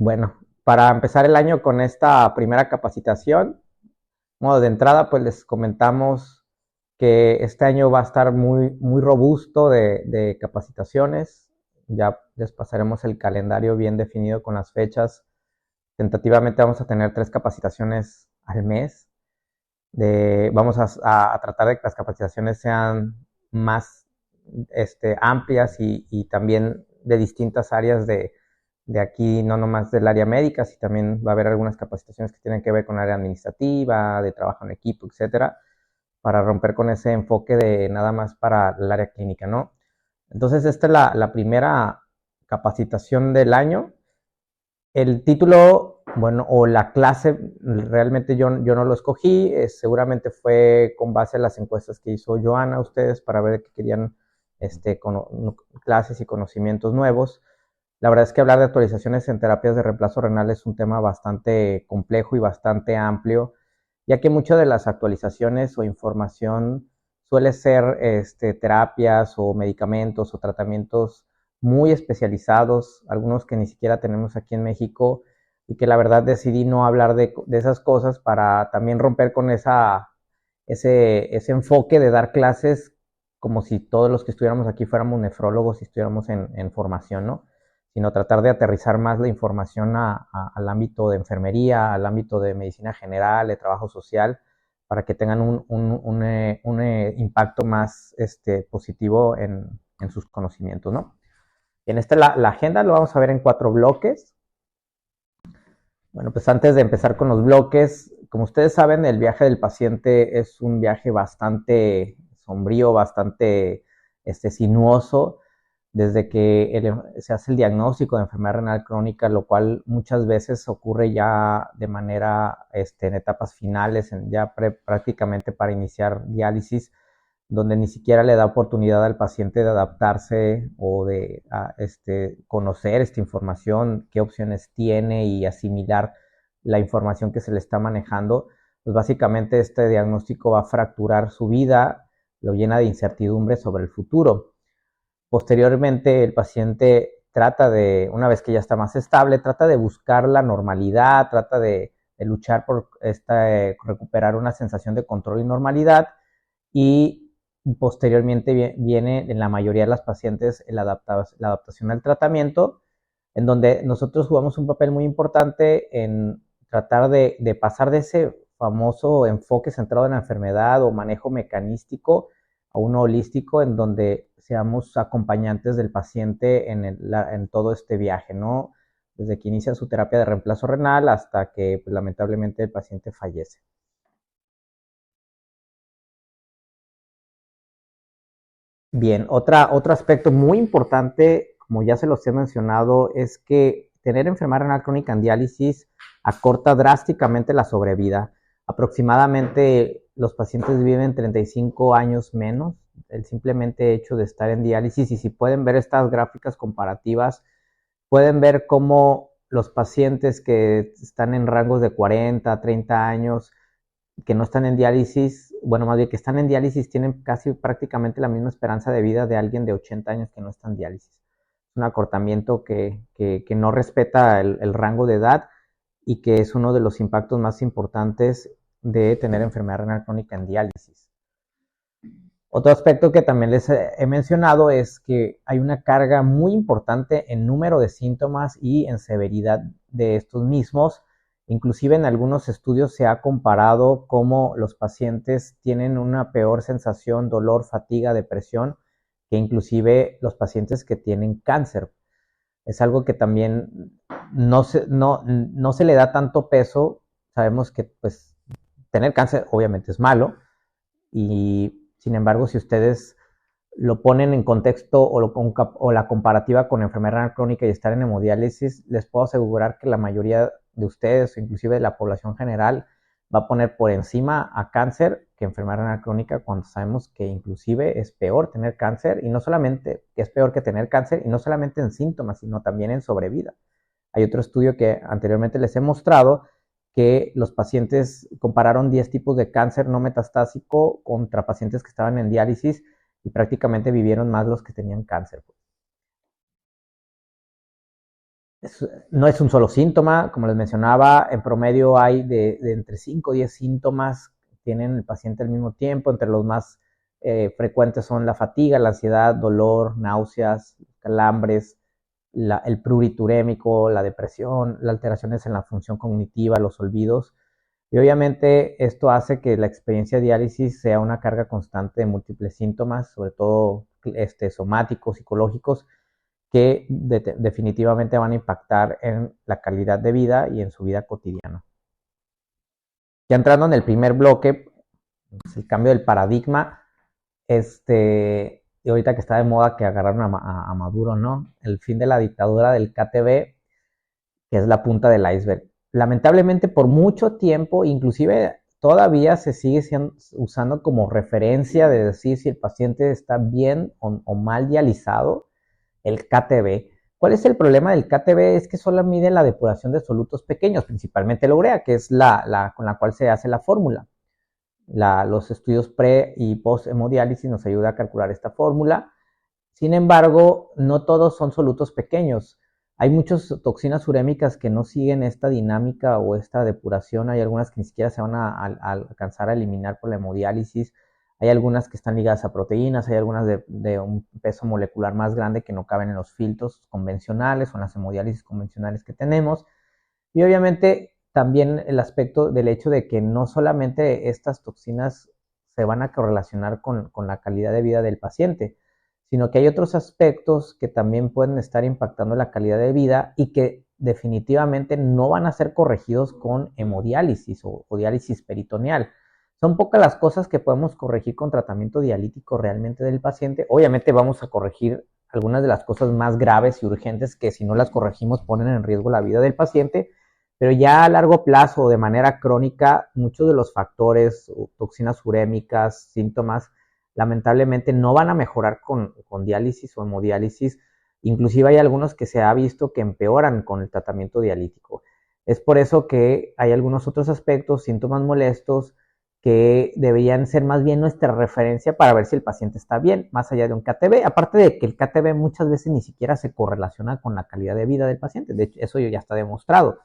Bueno, para empezar el año con esta primera capacitación, modo de entrada, pues les comentamos que este año va a estar muy robusto de capacitaciones. Ya les pasaremos el calendario bien definido con las fechas. Tentativamente vamos a tener 3 capacitaciones al mes. Vamos a tratar de que las capacitaciones sean más amplias y también de distintas áreas de aquí, no nomás del área médica, sino también va a haber algunas capacitaciones que tienen que ver con el área administrativa, de trabajo en equipo, etcétera, para romper con ese enfoque de nada más para el área clínica, ¿no? Entonces, esta es la primera capacitación del año. El título, bueno, o la clase, realmente yo no lo escogí, seguramente fue con base a las encuestas que hizo Joana a ustedes para ver que querían clases y conocimientos nuevos. La verdad es que hablar de actualizaciones en terapias de reemplazo renal es un tema bastante complejo y bastante amplio, ya que muchas de las actualizaciones o información suele ser terapias o medicamentos o tratamientos muy especializados, algunos que ni siquiera tenemos aquí en México, y que la verdad decidí no hablar de esas cosas para también romper con ese enfoque de dar clases como si todos los que estuviéramos aquí fuéramos nefrólogos y estuviéramos en formación, ¿no? Sino tratar de aterrizar más la información al ámbito de enfermería, al ámbito de medicina general, de trabajo social, para que tengan un impacto más positivo en sus conocimientos, ¿no? En la agenda lo vamos a ver en 4 bloques. Bueno, pues antes de empezar con los bloques, como ustedes saben, el viaje del paciente es un viaje bastante sombrío, bastante sinuoso, desde que se hace el diagnóstico de enfermedad renal crónica, lo cual muchas veces ocurre ya de manera en etapas finales, ya prácticamente para iniciar diálisis, donde ni siquiera le da oportunidad al paciente de adaptarse o de conocer esta información, qué opciones tiene y asimilar la información que se le está manejando. Pues básicamente este diagnóstico va a fracturar su vida, lo llena de incertidumbre sobre el futuro. Posteriormente el paciente una vez que ya está más estable, trata de buscar la normalidad, trata de luchar por recuperar una sensación de control y normalidad, y posteriormente viene en la mayoría de las pacientes la adaptación al tratamiento, en donde nosotros jugamos un papel muy importante en tratar de pasar de ese famoso enfoque centrado en la enfermedad o manejo mecanístico a uno holístico, en donde seamos acompañantes del paciente en todo este viaje, ¿no? Desde que inicia su terapia de reemplazo renal hasta que pues, lamentablemente el paciente fallece. Bien, otro aspecto muy importante, como ya se los he mencionado, es que tener enfermedad renal crónica en diálisis acorta drásticamente la sobrevida. Aproximadamente los pacientes viven 35 años menos, el simplemente hecho de estar en diálisis. Y si pueden ver estas gráficas comparativas, pueden ver cómo los pacientes que están en rangos de 40, 30 años, que no están en diálisis, bueno, más bien que están en diálisis, tienen casi prácticamente la misma esperanza de vida de alguien de 80 años que no está en diálisis. Es un acortamiento que no respeta el rango de edad y que es uno de los impactos más importantes de tener enfermedad renal crónica en diálisis. Otro aspecto que también les he mencionado es que hay una carga muy importante en número de síntomas y en severidad de estos mismos. Inclusive en algunos estudios se ha comparado cómo los pacientes tienen una peor sensación, dolor, fatiga, depresión, que inclusive los pacientes que tienen cáncer. Es algo que también no se le da tanto peso. Sabemos que pues tener cáncer obviamente es malo, y sin embargo, si ustedes lo ponen en contexto o la comparativa con enfermedad renal crónica y estar en hemodiálisis, les puedo asegurar que la mayoría de ustedes, inclusive de la población general, va a poner por encima a cáncer que enfermedad renal crónica, cuando sabemos que inclusive es peor tener cáncer, y no solamente que es peor que tener cáncer, y no solamente en síntomas, sino también en sobrevida. Hay otro estudio que anteriormente les he mostrado, que los pacientes compararon 10 tipos de cáncer no metastásico contra pacientes que estaban en diálisis, y prácticamente vivieron más los que tenían cáncer. No es un solo síntoma, como les mencionaba, en promedio hay de entre 5 o 10 síntomas que tienen el paciente al mismo tiempo. Entre los más frecuentes son la fatiga, la ansiedad, dolor, náuseas, calambres, el prurito urémico, la depresión, las alteraciones en la función cognitiva, los olvidos. Y obviamente esto hace que la experiencia de diálisis sea una carga constante de múltiples síntomas, sobre todo somáticos, psicológicos, que definitivamente van a impactar en la calidad de vida y en su vida cotidiana. Ya entrando en el primer bloque, pues el cambio del paradigma, y ahorita que está de moda que agarraron a Maduro, ¿no? El fin de la dictadura del KTB, que es la punta del iceberg. Lamentablemente por mucho tiempo, inclusive todavía se sigue usando como referencia de decir si el paciente está bien o mal dializado, el KTB. ¿Cuál es el problema del KTB? Es que solo mide la depuración de solutos pequeños, principalmente la urea, que es con la cual se hace la fórmula. Los estudios pre y post hemodiálisis nos ayuda a calcular esta fórmula. Sin embargo, no todos son solutos pequeños. Hay muchas toxinas urémicas que no siguen esta dinámica o esta depuración. Hay algunas que ni siquiera se van a alcanzar a eliminar por la hemodiálisis. Hay algunas que están ligadas a proteínas, hay algunas de un peso molecular más grande que no caben en los filtros convencionales o en las hemodiálisis convencionales que tenemos. Y obviamente también el aspecto del hecho de que no solamente estas toxinas se van a correlacionar con la calidad de vida del paciente, sino que hay otros aspectos que también pueden estar impactando la calidad de vida y que definitivamente no van a ser corregidos con hemodiálisis o diálisis peritoneal. Son pocas las cosas que podemos corregir con tratamiento dialítico realmente del paciente. Obviamente vamos a corregir algunas de las cosas más graves y urgentes que si no las corregimos ponen en riesgo la vida del paciente, pero ya a largo plazo, de manera crónica, muchos de los factores, toxinas urémicas, síntomas, lamentablemente no van a mejorar con diálisis o hemodiálisis. Inclusive hay algunos que se ha visto que empeoran con el tratamiento dialítico. Es por eso que hay algunos otros aspectos, síntomas molestos, que deberían ser más bien nuestra referencia para ver si el paciente está bien, más allá de un KTB. Aparte de que el KTB muchas veces ni siquiera se correlaciona con la calidad de vida del paciente. De hecho, eso ya está demostrado.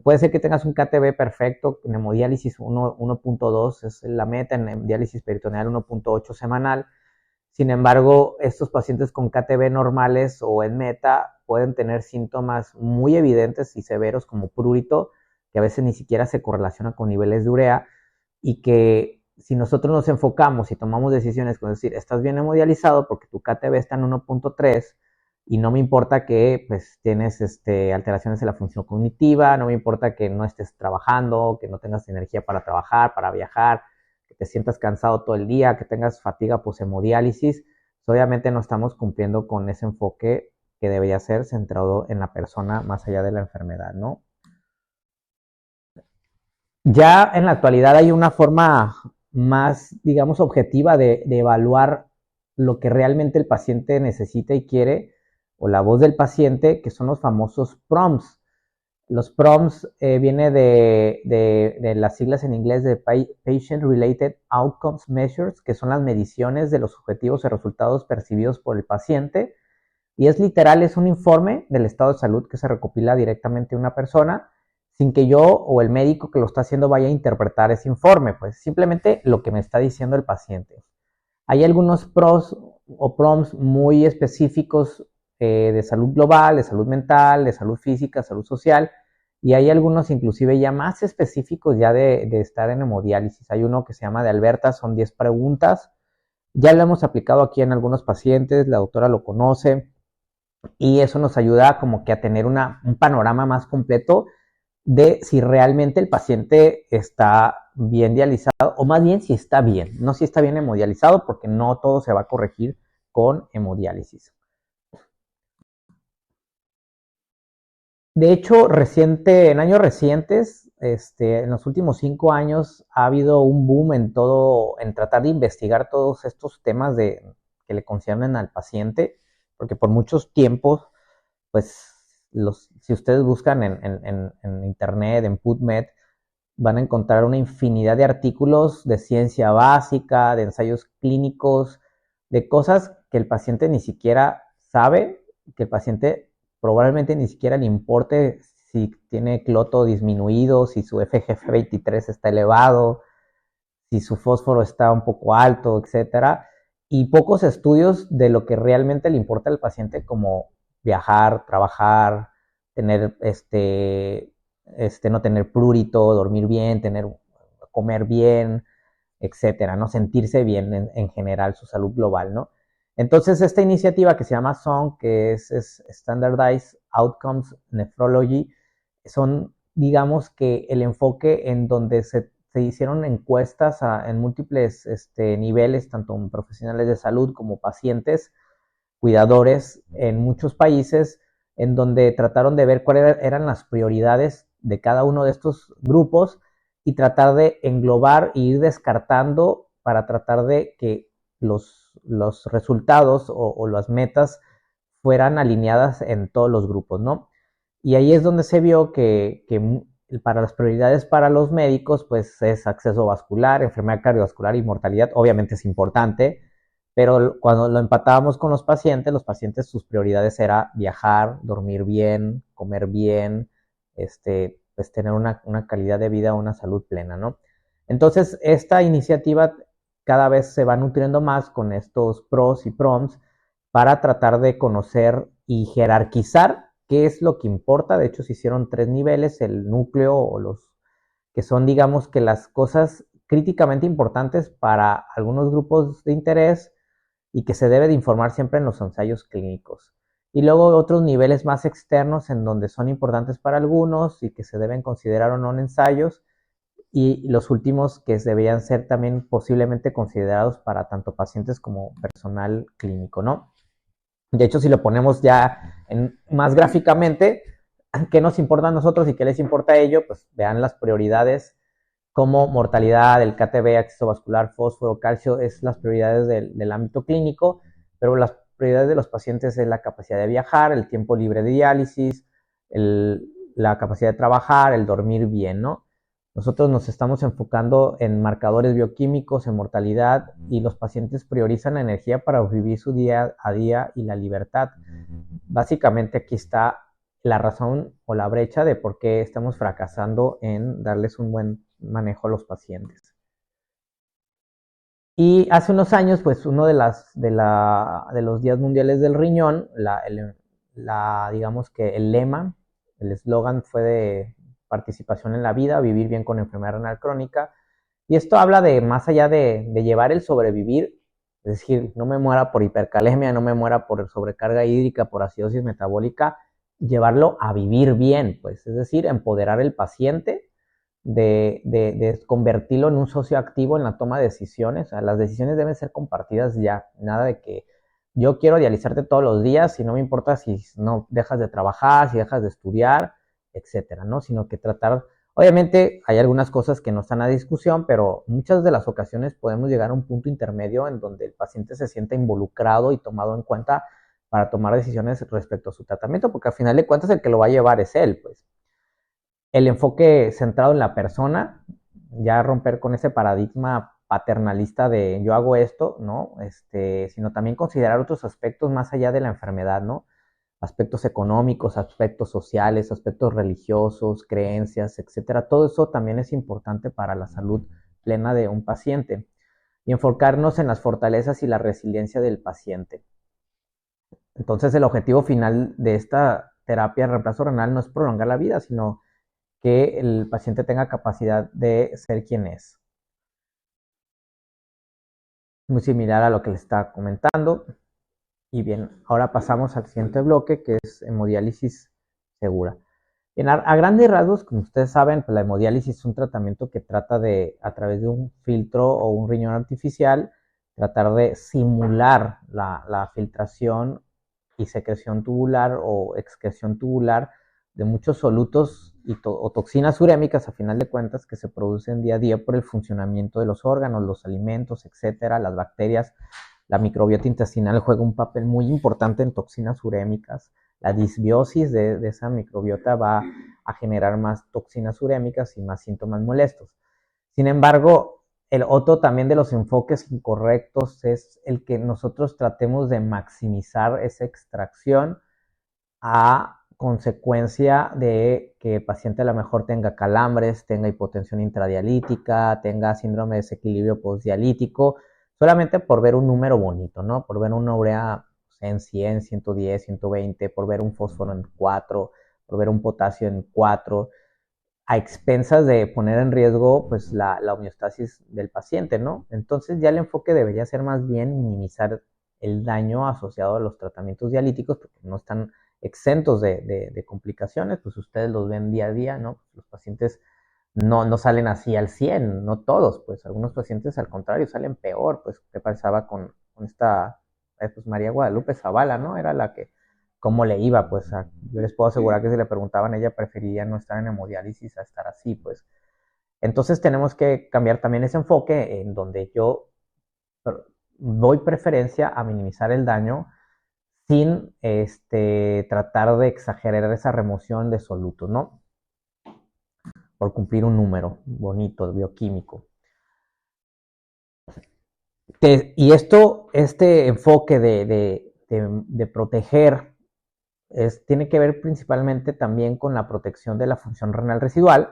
Puede ser que tengas un KTB perfecto, en hemodiálisis 1.2 es la meta, en diálisis peritoneal 1.8 semanal. Sin embargo, estos pacientes con KTB normales o en meta pueden tener síntomas muy evidentes y severos como prurito, que a veces ni siquiera se correlaciona con niveles de urea, y que si nosotros nos enfocamos y tomamos decisiones con decir, estás bien hemodializado porque tu KTB está en 1.3 y no me importa que pues tienes alteraciones en la función cognitiva, no me importa que no estés trabajando, que no tengas energía para trabajar, para viajar, que te sientas cansado todo el día, que tengas fatiga poshemodiálisis, pues obviamente no estamos cumpliendo con ese enfoque que debería ser centrado en la persona más allá de la enfermedad, ¿no? Ya en la actualidad hay una forma más, digamos, objetiva de evaluar lo que realmente el paciente necesita y quiere, o la voz del paciente, que son los famosos PROMs. Los PROMs viene de las siglas en inglés de Patient Related Outcomes Measures, que son las mediciones de los objetivos y resultados percibidos por el paciente. Y es literal, es un informe del estado de salud que se recopila directamente a una persona, sin que yo o el médico que lo está haciendo vaya a interpretar ese informe, pues simplemente lo que me está diciendo el paciente. Hay algunos pros o PROMs muy específicos de salud global, de salud mental, de salud física, salud social, y hay algunos inclusive ya más específicos ya de estar en hemodiálisis. Hay uno que se llama de Alberta, son 10 preguntas. Ya lo hemos aplicado aquí en algunos pacientes, la doctora lo conoce, y eso nos ayuda como que a tener un panorama más completo de si realmente el paciente está bien dializado, o más bien si está bien, no si está bien hemodializado, porque no todo se va a corregir con hemodiálisis. De hecho, en años recientes, en los últimos 5 años, ha habido un boom en tratar de investigar todos estos temas que le conciernen al paciente, porque por muchos tiempos, pues, si ustedes buscan en internet, en PubMed, van a encontrar una infinidad de artículos de ciencia básica, de ensayos clínicos, de cosas que el paciente ni siquiera sabe, que el paciente probablemente ni siquiera le importe si tiene cloto disminuido, si su FGF23 está elevado, si su fósforo está un poco alto, etcétera, y pocos estudios de lo que realmente le importa al paciente, como viajar, trabajar, tener no tener prurito, dormir bien, comer bien, etcétera, ¿no? Sentirse bien en general, su salud global, ¿no? Entonces, esta iniciativa que se llama SONG, que es Standardized Outcomes Nephrology, son, digamos que el enfoque en donde se hicieron encuestas en múltiples niveles, tanto en profesionales de salud como pacientes, cuidadores en muchos países, en donde trataron de ver cuáles eran las prioridades de cada uno de estos grupos y tratar de englobar e ir descartando para tratar de que los resultados o las metas fueran alineadas en todos los grupos, ¿no? Y ahí es donde se vio que para las prioridades para los médicos, pues es acceso vascular, enfermedad cardiovascular y mortalidad, obviamente es importante, pero cuando lo empatábamos con los pacientes sus prioridades era viajar, dormir bien, comer bien, pues tener una calidad de vida, una salud plena, ¿no? Entonces, esta iniciativa cada vez se va nutriendo más con estos pros y proms para tratar de conocer y jerarquizar qué es lo que importa. De hecho, se hicieron 3 niveles, el núcleo o los que son, digamos, que las cosas críticamente importantes para algunos grupos de interés y que se debe de informar siempre en los ensayos clínicos. Y luego otros niveles más externos en donde son importantes para algunos y que se deben considerar o no en ensayos, y los últimos que deberían ser también posiblemente considerados para tanto pacientes como personal clínico, ¿no? De hecho, si lo ponemos ya más gráficamente, ¿qué nos importa a nosotros y qué les importa a ellos? Pues vean las prioridades como mortalidad, el KTB, acceso vascular, fósforo, calcio, es las prioridades del ámbito clínico, pero las prioridades de los pacientes es la capacidad de viajar, el tiempo libre de diálisis, la capacidad de trabajar, el dormir bien, ¿no? Nosotros nos estamos enfocando en marcadores bioquímicos, en mortalidad, y los pacientes priorizan la energía para vivir su día a día y la libertad. Básicamente aquí está la razón o la brecha de por qué estamos fracasando en darles un buen manejo a los pacientes. Y hace unos años, pues uno de los días mundiales del riñón, digamos que el lema, el eslogan fue de participación en la vida, vivir bien con enfermedad renal crónica. Y esto habla de más allá de llevar el sobrevivir, es decir, no me muera por hipercalemia, no me muera por sobrecarga hídrica, por acidosis metabólica, llevarlo a vivir bien, pues, es decir, empoderar al paciente, de convertirlo en un socio activo en la toma de decisiones. O sea, las decisiones deben ser compartidas ya, nada de que yo quiero dializarte todos los días y no me importa si no dejas de trabajar, si dejas de estudiar, etcétera, ¿no? Sino que tratar, obviamente hay algunas cosas que no están a discusión, pero muchas de las ocasiones podemos llegar a un punto intermedio en donde el paciente se sienta involucrado y tomado en cuenta para tomar decisiones respecto a su tratamiento, porque al final de cuentas el que lo va a llevar es él, pues. El enfoque centrado en la persona, ya romper con ese paradigma paternalista de yo hago esto, ¿no? Sino también considerar otros aspectos más allá de la enfermedad, ¿no? Aspectos económicos, aspectos sociales, aspectos religiosos, creencias, etcétera. Todo eso también es importante para la salud plena de un paciente. Y enfocarnos en las fortalezas y la resiliencia del paciente. Entonces, el objetivo final de esta terapia de reemplazo renal no es prolongar la vida, sino que el paciente tenga capacidad de ser quien es. Muy similar a lo que les estaba comentando. Y bien, ahora pasamos al siguiente bloque, que es hemodiálisis segura. Bien, a grandes rasgos, como ustedes saben, pues la hemodiálisis es un tratamiento que trata de, a través de un filtro o un riñón artificial, tratar de simular la filtración y secreción tubular o excreción tubular de muchos solutos o toxinas urémicas, a final de cuentas, que se producen día a día por el funcionamiento de los órganos, los alimentos, etcétera, las bacterias. La microbiota intestinal juega un papel muy importante en toxinas urémicas. La disbiosis de esa microbiota va a generar más toxinas urémicas y más síntomas molestos. Sin embargo, el otro también de los enfoques incorrectos es el que nosotros tratemos de maximizar esa extracción a consecuencia de que el paciente a lo mejor tenga calambres, tenga hipotensión intradialítica, tenga síndrome de desequilibrio postdialítico, solamente por ver un número bonito, ¿no? Por ver una urea en 100, 110, 120, por ver un fósforo en 4, por ver un potasio en 4, a expensas de poner en riesgo pues la homeostasis del paciente, ¿no? Entonces ya el enfoque debería ser más bien minimizar el daño asociado a los tratamientos dialíticos, porque no están exentos de complicaciones, pues ustedes los ven día a día, ¿no? Los pacientes no salen así al 100, no todos, pues algunos pacientes al contrario salen peor, pues ¿qué pasaba con esta, pues María Guadalupe Zavala, ¿no? Era la que, ¿cómo le iba? Pues yo les puedo asegurar que si le preguntaban, ella preferiría no estar en hemodiálisis a estar así, pues. Entonces tenemos que cambiar también ese enfoque en donde yo doy preferencia a minimizar el daño sin tratar de exagerar esa remoción de solutos, ¿no? Por cumplir un número bonito, bioquímico. Y este enfoque de proteger tiene que ver principalmente también con la protección de la función renal residual,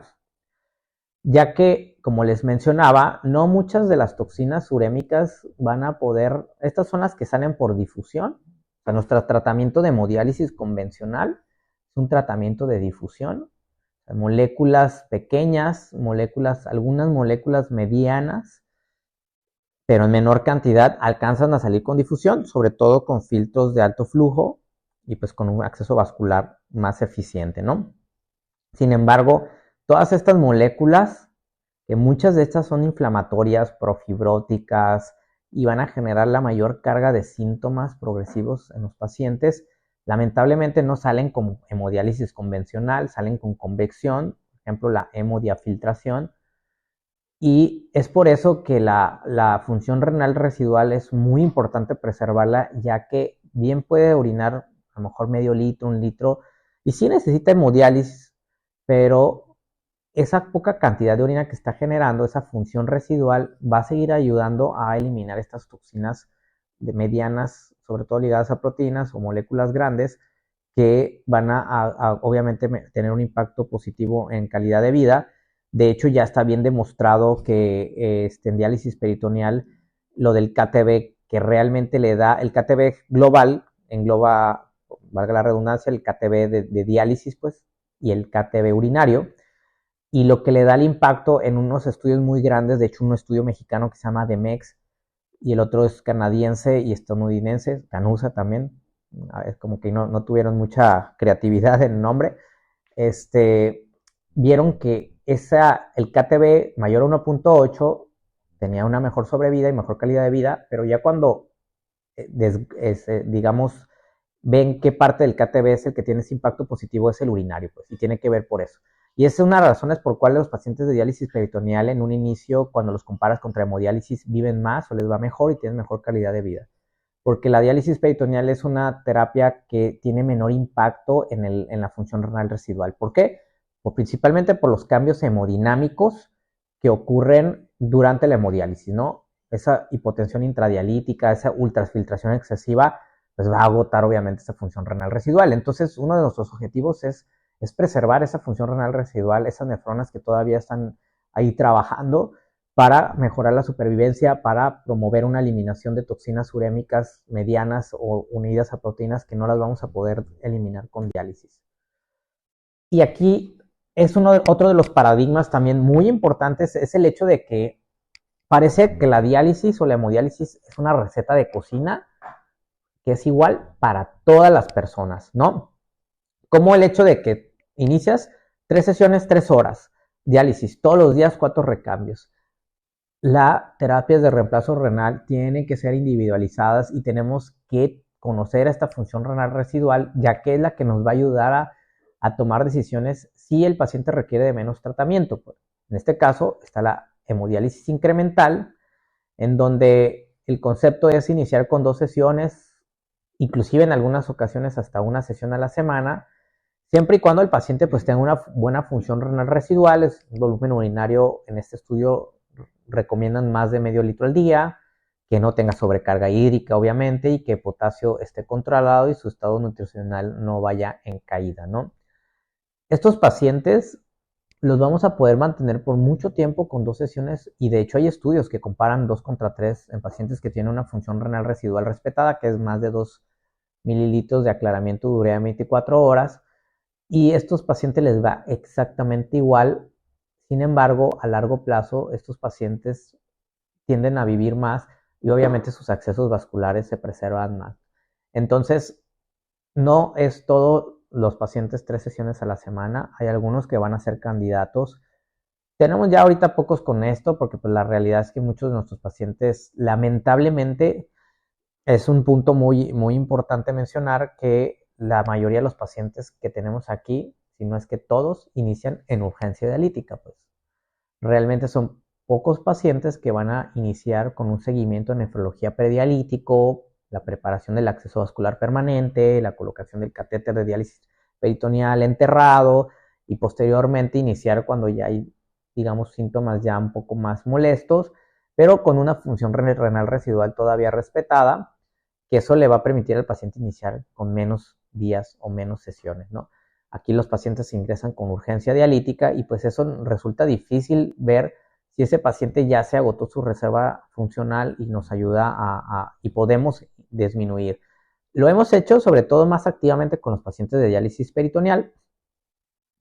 ya que, como les mencionaba, no muchas de las toxinas urémicas van a poder, estas son las que salen por difusión. O sea, nuestro tratamiento de hemodiálisis convencional es un tratamiento de difusión. O sea, moléculas pequeñas, algunas moléculas medianas, pero en menor cantidad, alcanzan a salir con difusión, sobre todo con filtros de alto flujo y pues con un acceso vascular más eficiente, ¿no? Sin embargo, todas estas moléculas, que muchas de estas son inflamatorias, profibróticas y van a generar la mayor carga de síntomas progresivos en los pacientes, lamentablemente no salen como hemodiálisis convencional, salen con convección, por ejemplo la hemodiafiltración, y es por eso que la función renal residual es muy importante preservarla, ya que bien puede orinar a lo mejor medio litro, 1 litro, y sí necesita hemodiálisis, pero esa poca cantidad de orina que está generando, esa función residual, va a seguir ayudando a eliminar estas toxinas de medianas, sobre todo ligadas a proteínas o moléculas grandes, que van a obviamente tener un impacto positivo en calidad de vida. De hecho, ya está bien demostrado que en diálisis peritoneal, lo del KTB que realmente le da, el KTB global, engloba, valga la redundancia, el KTB de diálisis, pues, y el KTB urinario, y lo que le da el impacto en unos estudios muy grandes, de hecho un estudio mexicano que se llama DEMEX, y el otro es canadiense y estadounidense, Canusa también, es como que no tuvieron mucha creatividad en el nombre, vieron que el KTB mayor a 1.8 tenía una mejor sobrevida y mejor calidad de vida, pero ya cuando, digamos, ven qué parte del KTB es el que tiene ese impacto positivo, es el urinario, pues, y tiene que ver por eso. Y esa es una de las razones por cuales los pacientes de diálisis peritoneal en un inicio, cuando los comparas contra hemodiálisis, viven más o les va mejor y tienen mejor calidad de vida. Porque la diálisis peritoneal es una terapia que tiene menor impacto en la función renal residual. ¿Por qué? Pues principalmente por los cambios hemodinámicos que ocurren durante la hemodiálisis, ¿no? Esa hipotensión intradialítica, esa ultrafiltración excesiva, pues va a agotar obviamente esa función renal residual. Entonces, uno de nuestros objetivos es preservar esa función renal residual, esas nefronas que todavía están ahí trabajando para mejorar la supervivencia, para promover una eliminación de toxinas urémicas medianas o unidas a proteínas que no las vamos a poder eliminar con diálisis. Y aquí es otro de los paradigmas también muy importantes, es el hecho de que parece que la diálisis o la hemodiálisis es una receta de cocina que es igual para todas las personas, ¿no? Como el hecho de que inicias 3 sesiones, 3 horas, diálisis, todos los días 4 recambios. Las terapias de reemplazo renal tienen que ser individualizadas y tenemos que conocer esta función renal residual, ya que es la que nos va a ayudar a tomar decisiones si el paciente requiere de menos tratamiento. Pues, en este caso está la hemodiálisis incremental, en donde el concepto es iniciar con 2 sesiones, inclusive en algunas ocasiones hasta 1 sesión a la semana, siempre y cuando el paciente pues tenga una buena función renal residual, es un volumen urinario en este estudio recomiendan más de medio litro al día, que no tenga sobrecarga hídrica, obviamente, y que el potasio esté controlado y su estado nutricional no vaya en caída, ¿no? Estos pacientes los vamos a poder mantener por mucho tiempo con 2 sesiones, y de hecho hay estudios que comparan 2 contra 3 en pacientes que tienen una función renal residual respetada, que es más de 2 mililitros de aclaramiento de urea en 24 horas, y a estos pacientes les va exactamente igual. Sin embargo, a largo plazo, estos pacientes tienden a vivir más y obviamente sus accesos vasculares se preservan más. Entonces, no es todos los pacientes 3 sesiones a la semana, hay algunos que van a ser candidatos. Tenemos ya ahorita pocos con esto, porque pues la realidad es que muchos de nuestros pacientes, lamentablemente, es un punto muy, muy importante mencionar que la mayoría de los pacientes que tenemos aquí, si no es que todos, inician en urgencia dialítica, pues. Realmente son pocos pacientes que van a iniciar con un seguimiento en nefrología predialítico, la preparación del acceso vascular permanente, la colocación del catéter de diálisis peritoneal enterrado y posteriormente iniciar cuando ya hay, digamos, síntomas ya un poco más molestos, pero con una función renal residual todavía respetada, que eso le va a permitir al paciente iniciar con menos días o menos sesiones, ¿no? Aquí los pacientes ingresan con urgencia dialítica y pues eso resulta difícil ver si ese paciente ya se agotó su reserva funcional y nos ayuda y podemos disminuir. Lo hemos hecho sobre todo más activamente con los pacientes de diálisis peritoneal,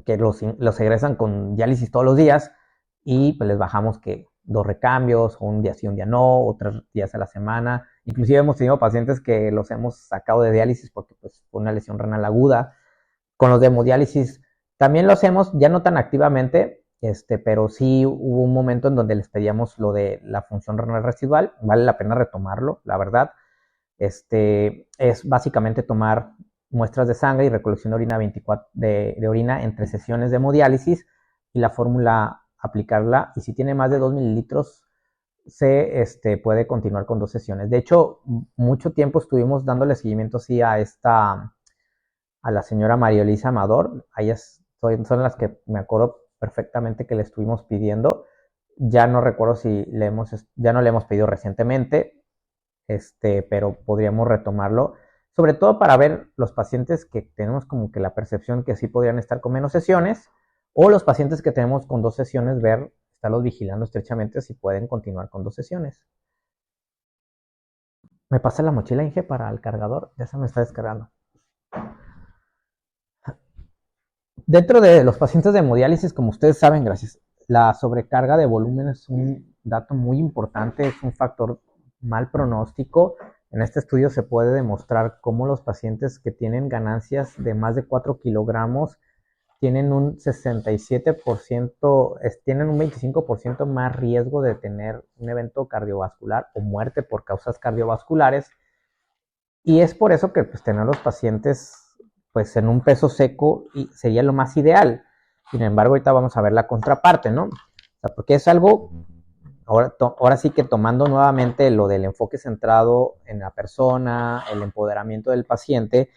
que los egresan con diálisis todos los días y pues les bajamos que 2 recambios, o un día sí, un día no, o 3 días a la semana. Inclusive hemos tenido pacientes que los hemos sacado de diálisis porque pues, fue una lesión renal aguda. Con los de hemodiálisis también lo hacemos, ya no tan activamente, pero sí hubo un momento en donde les pedíamos lo de la función renal residual. Vale la pena retomarlo, la verdad. Es básicamente tomar muestras de sangre y recolección de orina 24 de orina entre sesiones de hemodiálisis y la fórmula aplicarla, y si tiene más de 2 mililitros se puede continuar con 2 sesiones. De hecho, mucho tiempo estuvimos dándole seguimiento así a la señora María Elisa Amador. Ellas son las que me acuerdo perfectamente que le estuvimos pidiendo. Ya no recuerdo si ya no le hemos pedido recientemente, pero podríamos retomarlo, sobre todo para ver los pacientes que tenemos como que la percepción que sí podrían estar con menos sesiones, o los pacientes que tenemos con 2 sesiones, estarlos vigilando estrechamente si pueden continuar con 2 sesiones. ¿Me pasa la mochila, Inge, para el cargador? Ya se me está descargando. Dentro de los pacientes de hemodiálisis, como ustedes saben, gracias, la sobrecarga de volumen es un dato muy importante, es un factor mal pronóstico. En este estudio se puede demostrar cómo los pacientes que tienen ganancias de más de 4 kilogramos tienen un 67%, tienen un 25% más riesgo de tener un evento cardiovascular o muerte por causas cardiovasculares. Y es por eso que pues, tener los pacientes pues, en un peso seco sería lo más ideal. Sin embargo, ahorita vamos a ver la contraparte, ¿no? O sea, porque es algo, ahora sí que tomando nuevamente lo del enfoque centrado en la persona, el empoderamiento del paciente,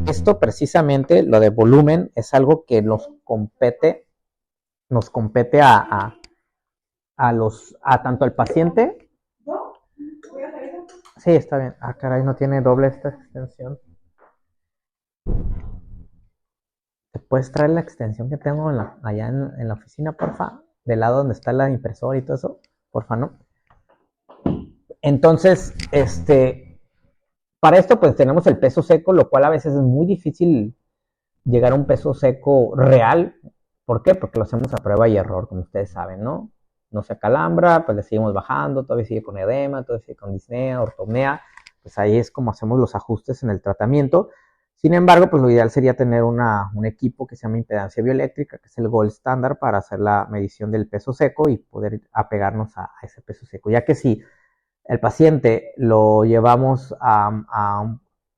esto precisamente, lo de volumen, es algo que nos compete a tanto al paciente. Sí, está bien. Ah, caray, no tiene doble esta extensión. ¿Te puedes traer la extensión que tengo allá en la oficina, porfa? Del lado donde está la impresora y todo eso. Porfa, ¿no? Entonces, para esto pues tenemos el peso seco, lo cual a veces es muy difícil llegar a un peso seco real. ¿Por qué? Porque lo hacemos a prueba y error, como ustedes saben, ¿no? No se acalambra, pues le seguimos bajando, todavía sigue con edema, todavía sigue con disnea, ortopnea. Pues ahí es como hacemos los ajustes en el tratamiento. Sin embargo, pues lo ideal sería tener un equipo que se llama impedancia bioeléctrica, que es el gold standard para hacer la medición del peso seco y poder apegarnos a ese peso seco. Ya que si el paciente lo llevamos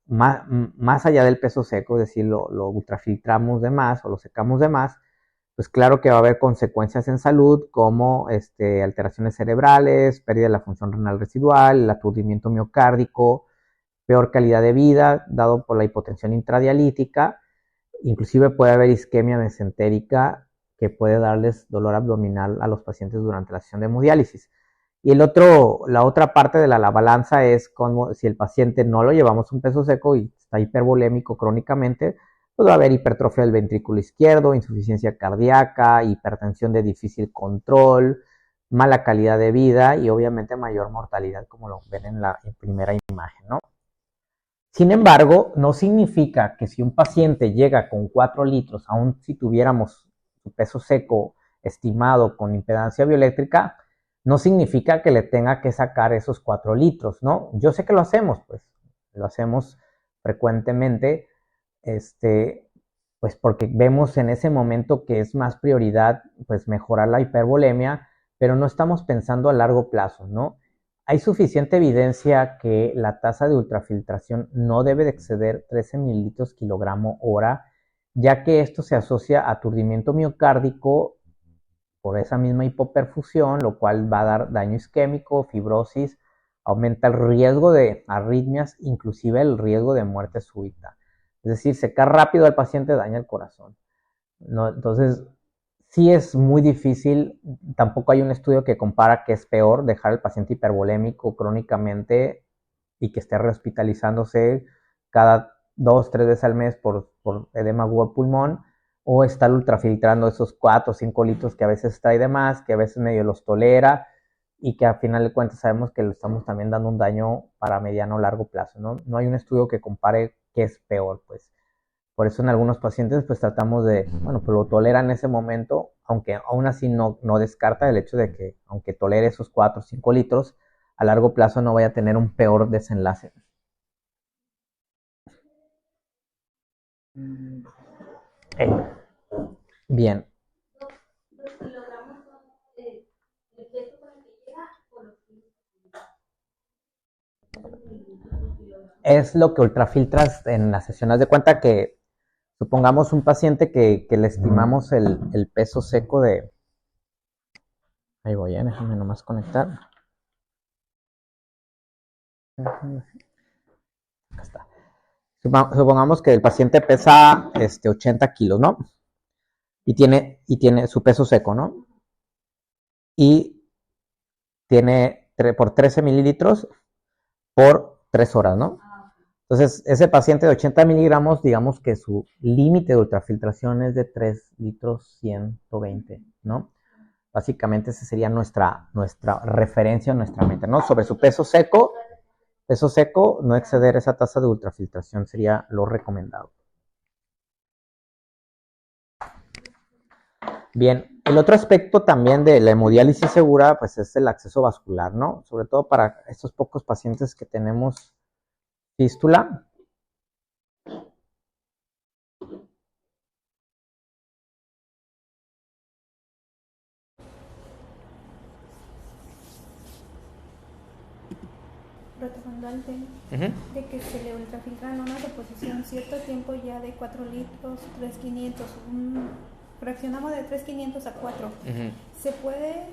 más allá del peso seco, es decir, lo ultrafiltramos de más o lo secamos de más, pues claro que va a haber consecuencias en salud como alteraciones cerebrales, pérdida de la función renal residual, el aturdimiento miocárdico, peor calidad de vida dado por la hipotensión intradialítica, inclusive puede haber isquemia mesentérica que puede darles dolor abdominal a los pacientes durante la sesión de hemodiálisis. Y la otra parte de la balanza es como si el paciente no lo llevamos un peso seco y está hipervolémico crónicamente, pues va a haber hipertrofia del ventrículo izquierdo, insuficiencia cardíaca, hipertensión de difícil control, mala calidad de vida y obviamente mayor mortalidad, como lo ven en la primera imagen, ¿no? Sin embargo, no significa que si un paciente llega con 4 litros, aun si tuviéramos su peso seco estimado con impedancia bioeléctrica, no significa que le tenga que sacar esos 4 litros, ¿no? Yo sé que lo hacemos, pues, lo hacemos frecuentemente, pues porque vemos en ese momento que es más prioridad, pues, mejorar la hipervolemia, pero no estamos pensando a largo plazo, ¿no? Hay suficiente evidencia que la tasa de ultrafiltración no debe de exceder 13 mililitros kilogramo hora, ya que esto se asocia a aturdimiento miocárdico por esa misma hipoperfusión, lo cual va a dar daño isquémico, fibrosis, aumenta el riesgo de arritmias, inclusive el riesgo de muerte súbita. Es decir, secar rápido al paciente daña el corazón, ¿no? Entonces, sí es muy difícil, tampoco hay un estudio que compara que es peor dejar al paciente hipervolémico crónicamente y que esté rehospitalizándose cada 2, 3 veces al mes por edema agudo al pulmón, o estar ultrafiltrando esos 4 o 5 litros que a veces trae de más, que a veces medio los tolera, y que al final de cuentas sabemos que le estamos también dando un daño para mediano o largo plazo, ¿no? No hay un estudio que compare qué es peor, pues. Por eso en algunos pacientes pues tratamos de, bueno, pues lo tolera en ese momento, aunque aún así no descarta el hecho de que aunque tolere esos 4 o 5 litros, a largo plazo no vaya a tener un peor desenlace. Bien. Es lo que ultrafiltras en la sesión. Haz de cuenta que supongamos un paciente que le estimamos el peso seco de... Ahí voy, déjame nomás conectar. Acá está. Supongamos que el paciente pesa 80 kilos, ¿no? Y tiene su peso seco, ¿no? Y tiene por 13 mililitros por 3 horas, ¿no? Entonces, ese paciente de 80 miligramos, digamos que su límite de ultrafiltración es de 3 litros 120, ¿no? Básicamente esa sería nuestra referencia, nuestra meta, ¿no? Sobre su peso seco, no exceder esa tasa de ultrafiltración sería lo recomendado. Bien, el otro aspecto también de la hemodiálisis segura, pues es el acceso vascular, ¿no? Sobre todo para estos pocos pacientes que tenemos fístula. Rotofondante, de que se le ultrafiltran una deposición cierto tiempo ya de 4 litros, 3,500, fraccionamos de 3,500 a 4. ¿Se puede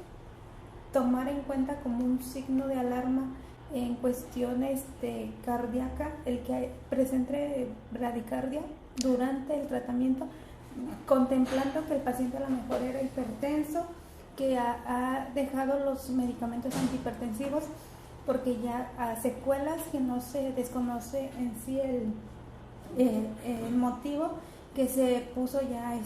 tomar en cuenta como un signo de alarma en cuestiones de cardíaca el que presente bradicardia durante el tratamiento, contemplando que el paciente a lo mejor era hipertenso, que ha dejado los medicamentos antihipertensivos porque ya a secuelas que no se desconoce en sí el motivo, que se puso ya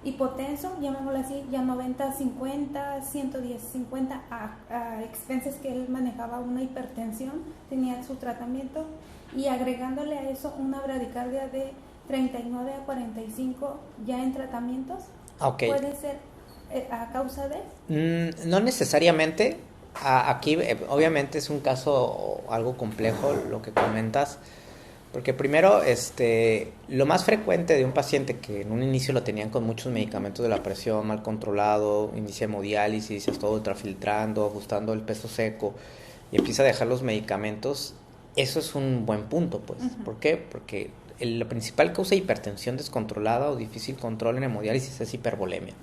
hipotenso, llamémoslo así, ya 90-50, 110-50 a expensas que él manejaba una hipertensión, tenía su tratamiento, y agregándole a eso una bradicardia de 39 a 45 ya en tratamientos. Okay. ¿Puede ser a causa de? No necesariamente. Aquí obviamente es un caso algo complejo lo que comentas, porque primero lo más frecuente de un paciente que en un inicio lo tenían con muchos medicamentos de la presión mal controlado, inicia hemodiálisis, está ultrafiltrando, ajustando el peso seco y empieza a dejar los medicamentos, eso es un buen punto, pues. ¿Por qué? Porque la principal causa de hipertensión descontrolada o difícil control en hemodiálisis es hipervolemia.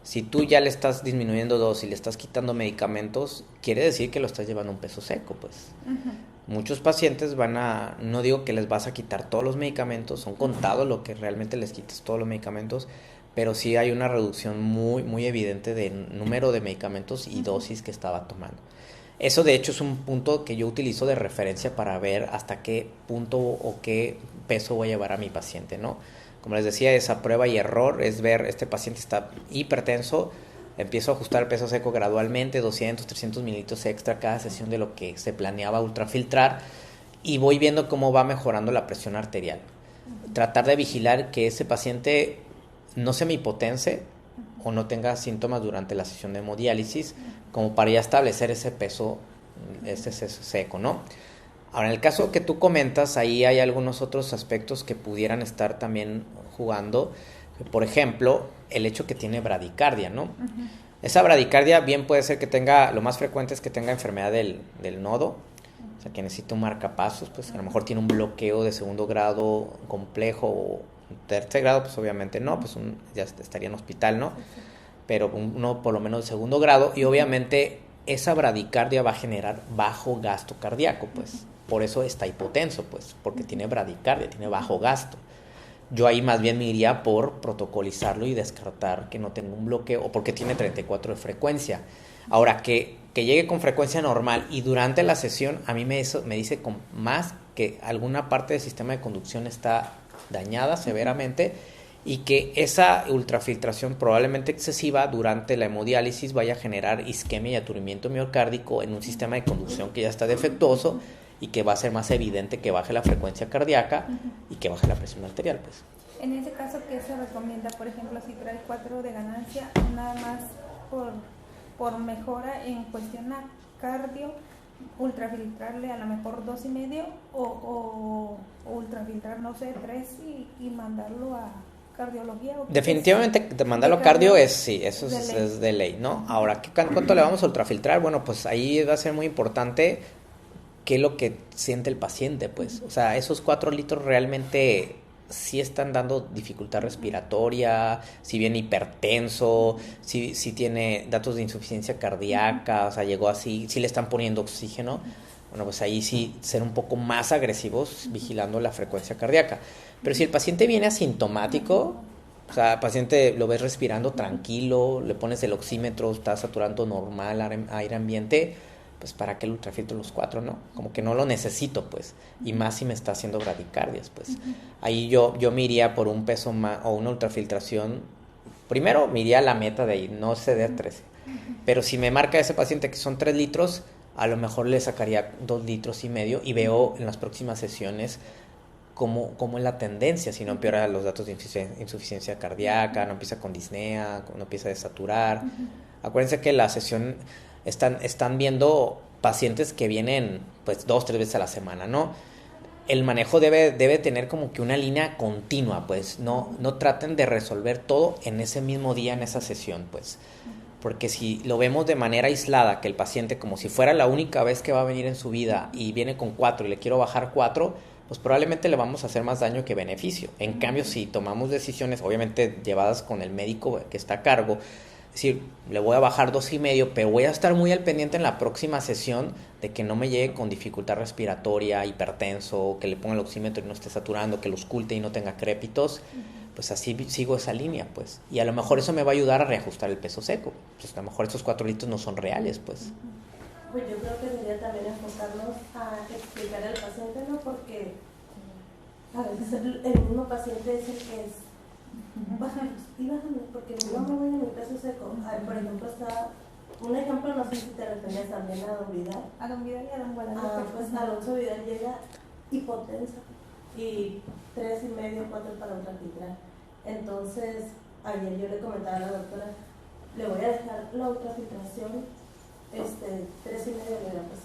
Si tú ya le estás disminuyendo dosis y le estás quitando medicamentos, quiere decir que lo estás llevando a un peso seco, pues. Muchos pacientes no digo que les vas a quitar todos los medicamentos, son contados lo que realmente les quites todos los medicamentos, pero sí hay una reducción muy, muy evidente de número de medicamentos y dosis que estaba tomando. Eso de hecho es un punto que yo utilizo de referencia para ver hasta qué punto o qué peso voy a llevar a mi paciente, ¿no? Como les decía, esa prueba y error es ver, este paciente está hipertenso, empiezo a ajustar el peso seco gradualmente, 200, 300 mililitros extra cada sesión de lo que se planeaba ultrafiltrar, y voy viendo cómo va mejorando la presión arterial. Tratar de vigilar que ese paciente no se me hipotense o no tenga síntomas durante la sesión de hemodiálisis, como para ya establecer ese peso seco, ¿no? Ahora, en el caso que tú comentas, ahí hay algunos otros aspectos que pudieran estar también jugando. Por ejemplo, el hecho que tiene bradicardia, ¿no? Uh-huh. Esa bradicardia bien puede ser que tenga, lo más frecuente es que tenga enfermedad del nodo, o sea, que necesita un marcapasos, pues a lo mejor tiene un bloqueo de segundo grado complejo, o tercer grado, pues obviamente no, pues ya estaría en hospital, ¿no? Pero uno por lo menos de segundo grado, y obviamente esa bradicardia va a generar bajo gasto cardíaco, pues. Por eso está hipotenso, pues, porque tiene bradicardia, tiene bajo gasto. Yo ahí más bien me iría por protocolizarlo y descartar que no tenga un bloqueo, o porque tiene 34 de frecuencia. Ahora, que llegue con frecuencia normal y durante la sesión a mí me dice con más que alguna parte del sistema de conducción está dañada severamente, y que esa ultrafiltración probablemente excesiva durante la hemodiálisis vaya a generar isquemia y aturimiento miocárdico en un sistema de conducción que ya está defectuoso, y que va a ser más evidente que baje la frecuencia cardíaca y que baje la presión arterial, pues. En ese caso, ¿qué se recomienda? Por ejemplo, si trae 4 de ganancia, nada más por mejora en cuestión a cardio, ultrafiltrarle a lo mejor 2.5 o ultrafiltrar, no sé, 3 y mandarlo a cardiología. Definitivamente mandarlo a cardio eso es de ley, ¿no? Ahora, ¿cuánto le vamos a ultrafiltrar? Bueno, pues ahí va a ser muy importante qué es lo que siente el paciente, pues. O sea, esos 4 litros realmente sí están dando dificultad respiratoria, si viene hipertenso, si tiene datos de insuficiencia cardíaca, o sea, llegó así, si le están poniendo oxígeno. Bueno, pues ahí sí ser un poco más agresivos vigilando la frecuencia cardíaca. Pero si el paciente viene asintomático, o sea, el paciente lo ves respirando tranquilo, le pones el oxímetro, está saturando normal, aire ambiente, pues ¿para qué el ultrafiltro los 4, no? Como que no lo necesito, pues, y más si me está haciendo bradicardias, pues. Ahí yo me iría por un peso más, o una ultrafiltración. Primero me iría a la meta de ahí, no ceder 13. Pero si me marca ese paciente que son 3 litros, a lo mejor le sacaría 2,5 litros, y veo en las próximas sesiones cómo es la tendencia, si no empeora los datos de insuficiencia cardíaca, no empieza con disnea, no empieza a desaturar. Acuérdense que la sesión están viendo pacientes que vienen pues 2-3 veces a la semana, ¿no? El manejo debe tener como que una línea continua, pues no traten de resolver todo en ese mismo día, en esa sesión, pues, porque si lo vemos de manera aislada, que el paciente como si fuera la única vez que va a venir en su vida y viene con 4 y le quiero bajar 4, pues probablemente le vamos a hacer más daño que beneficio. En cambio, si tomamos decisiones, obviamente llevadas con el médico que está a cargo, es decir, le voy a bajar 2,5, pero voy a estar muy al pendiente en la próxima sesión de que no me llegue con dificultad respiratoria, hipertenso, que le ponga el oxímetro y no esté saturando, que lo ausculte y no tenga crépitos, pues así sigo esa línea, pues. Y a lo mejor eso me va a ayudar a reajustar el peso seco. Pues a lo mejor estos 4 litros no son reales, pues. Pues yo creo que sería también enfocarnos a explicar al paciente, ¿no? Porque a veces el mismo paciente es el que es bájame, porque no me voy a mi peso seco. A ver, por ejemplo, está un ejemplo, no sé si te referías también a Don Vidal. A Don Vidal y a Don Guadalupe. Pues Alonso Vidal llega hipotenso y 3,5, 4 para ultrafiltrar. Entonces, ayer yo le comentaba a la doctora, le voy a dejar la ultrafiltración 3,5 miligramos.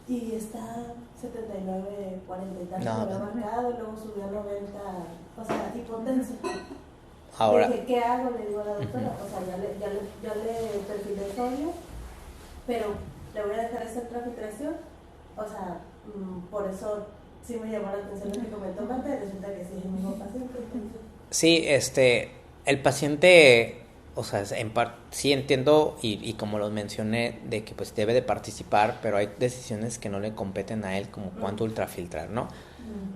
Y está 79, 40 y tal, no, se lo ha marcado, luego subió a 90, o sea, hipotenso. Ahora. Dije, ¿qué hago? Le digo a la doctora, o sea, ya le perfilé sodio, pero le voy a dejar esa ultrafiltración, o sea, por eso sí me llamó la atención lo que comentó Marta, y resulta que sí es el mismo paciente. Entonces. Sí, el paciente, o sea, sí entiendo y como lo mencioné, de que pues debe de participar, pero hay decisiones que no le competen a él, como cuánto ultrafiltrar, ¿no?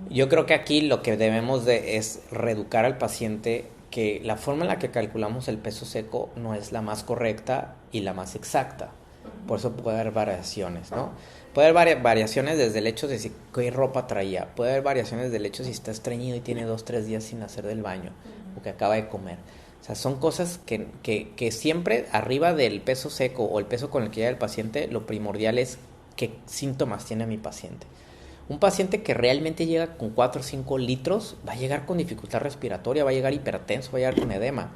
Yo creo que aquí lo que debemos de es reeducar al paciente que la forma en la que calculamos el peso seco no es la más correcta y la más exacta. Por eso puede haber variaciones, ¿no? Puede haber variaciones desde el hecho de si qué ropa traía. Puede haber variaciones del hecho de si está estreñido y tiene 2-3 días sin hacer del baño o que acaba de comer. O sea, son cosas que siempre arriba del peso seco o el peso con el que llega el paciente, lo primordial es qué síntomas tiene mi paciente. Un paciente que realmente llega con 4 o 5 litros va a llegar con dificultad respiratoria, va a llegar hipertenso, va a llegar con edema.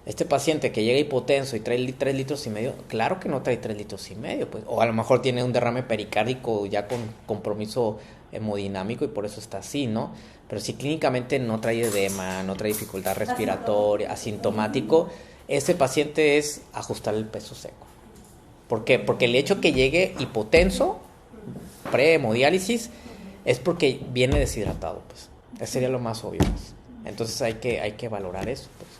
Este paciente que llega hipotenso y trae 3 litros y medio, claro que no trae 3 litros y medio, pues. O a lo mejor tiene un derrame pericárdico ya con compromiso hemodinámico y por eso está así, ¿no? Pero si clínicamente no trae edema, no trae dificultad respiratoria, asintomático, ese paciente es ajustar el peso seco. ¿Por qué? Porque el hecho que llegue hipotenso, pre-hemodiálisis, es porque viene deshidratado, pues. Ese sería lo más obvio, pues. Entonces hay que valorar eso, pues.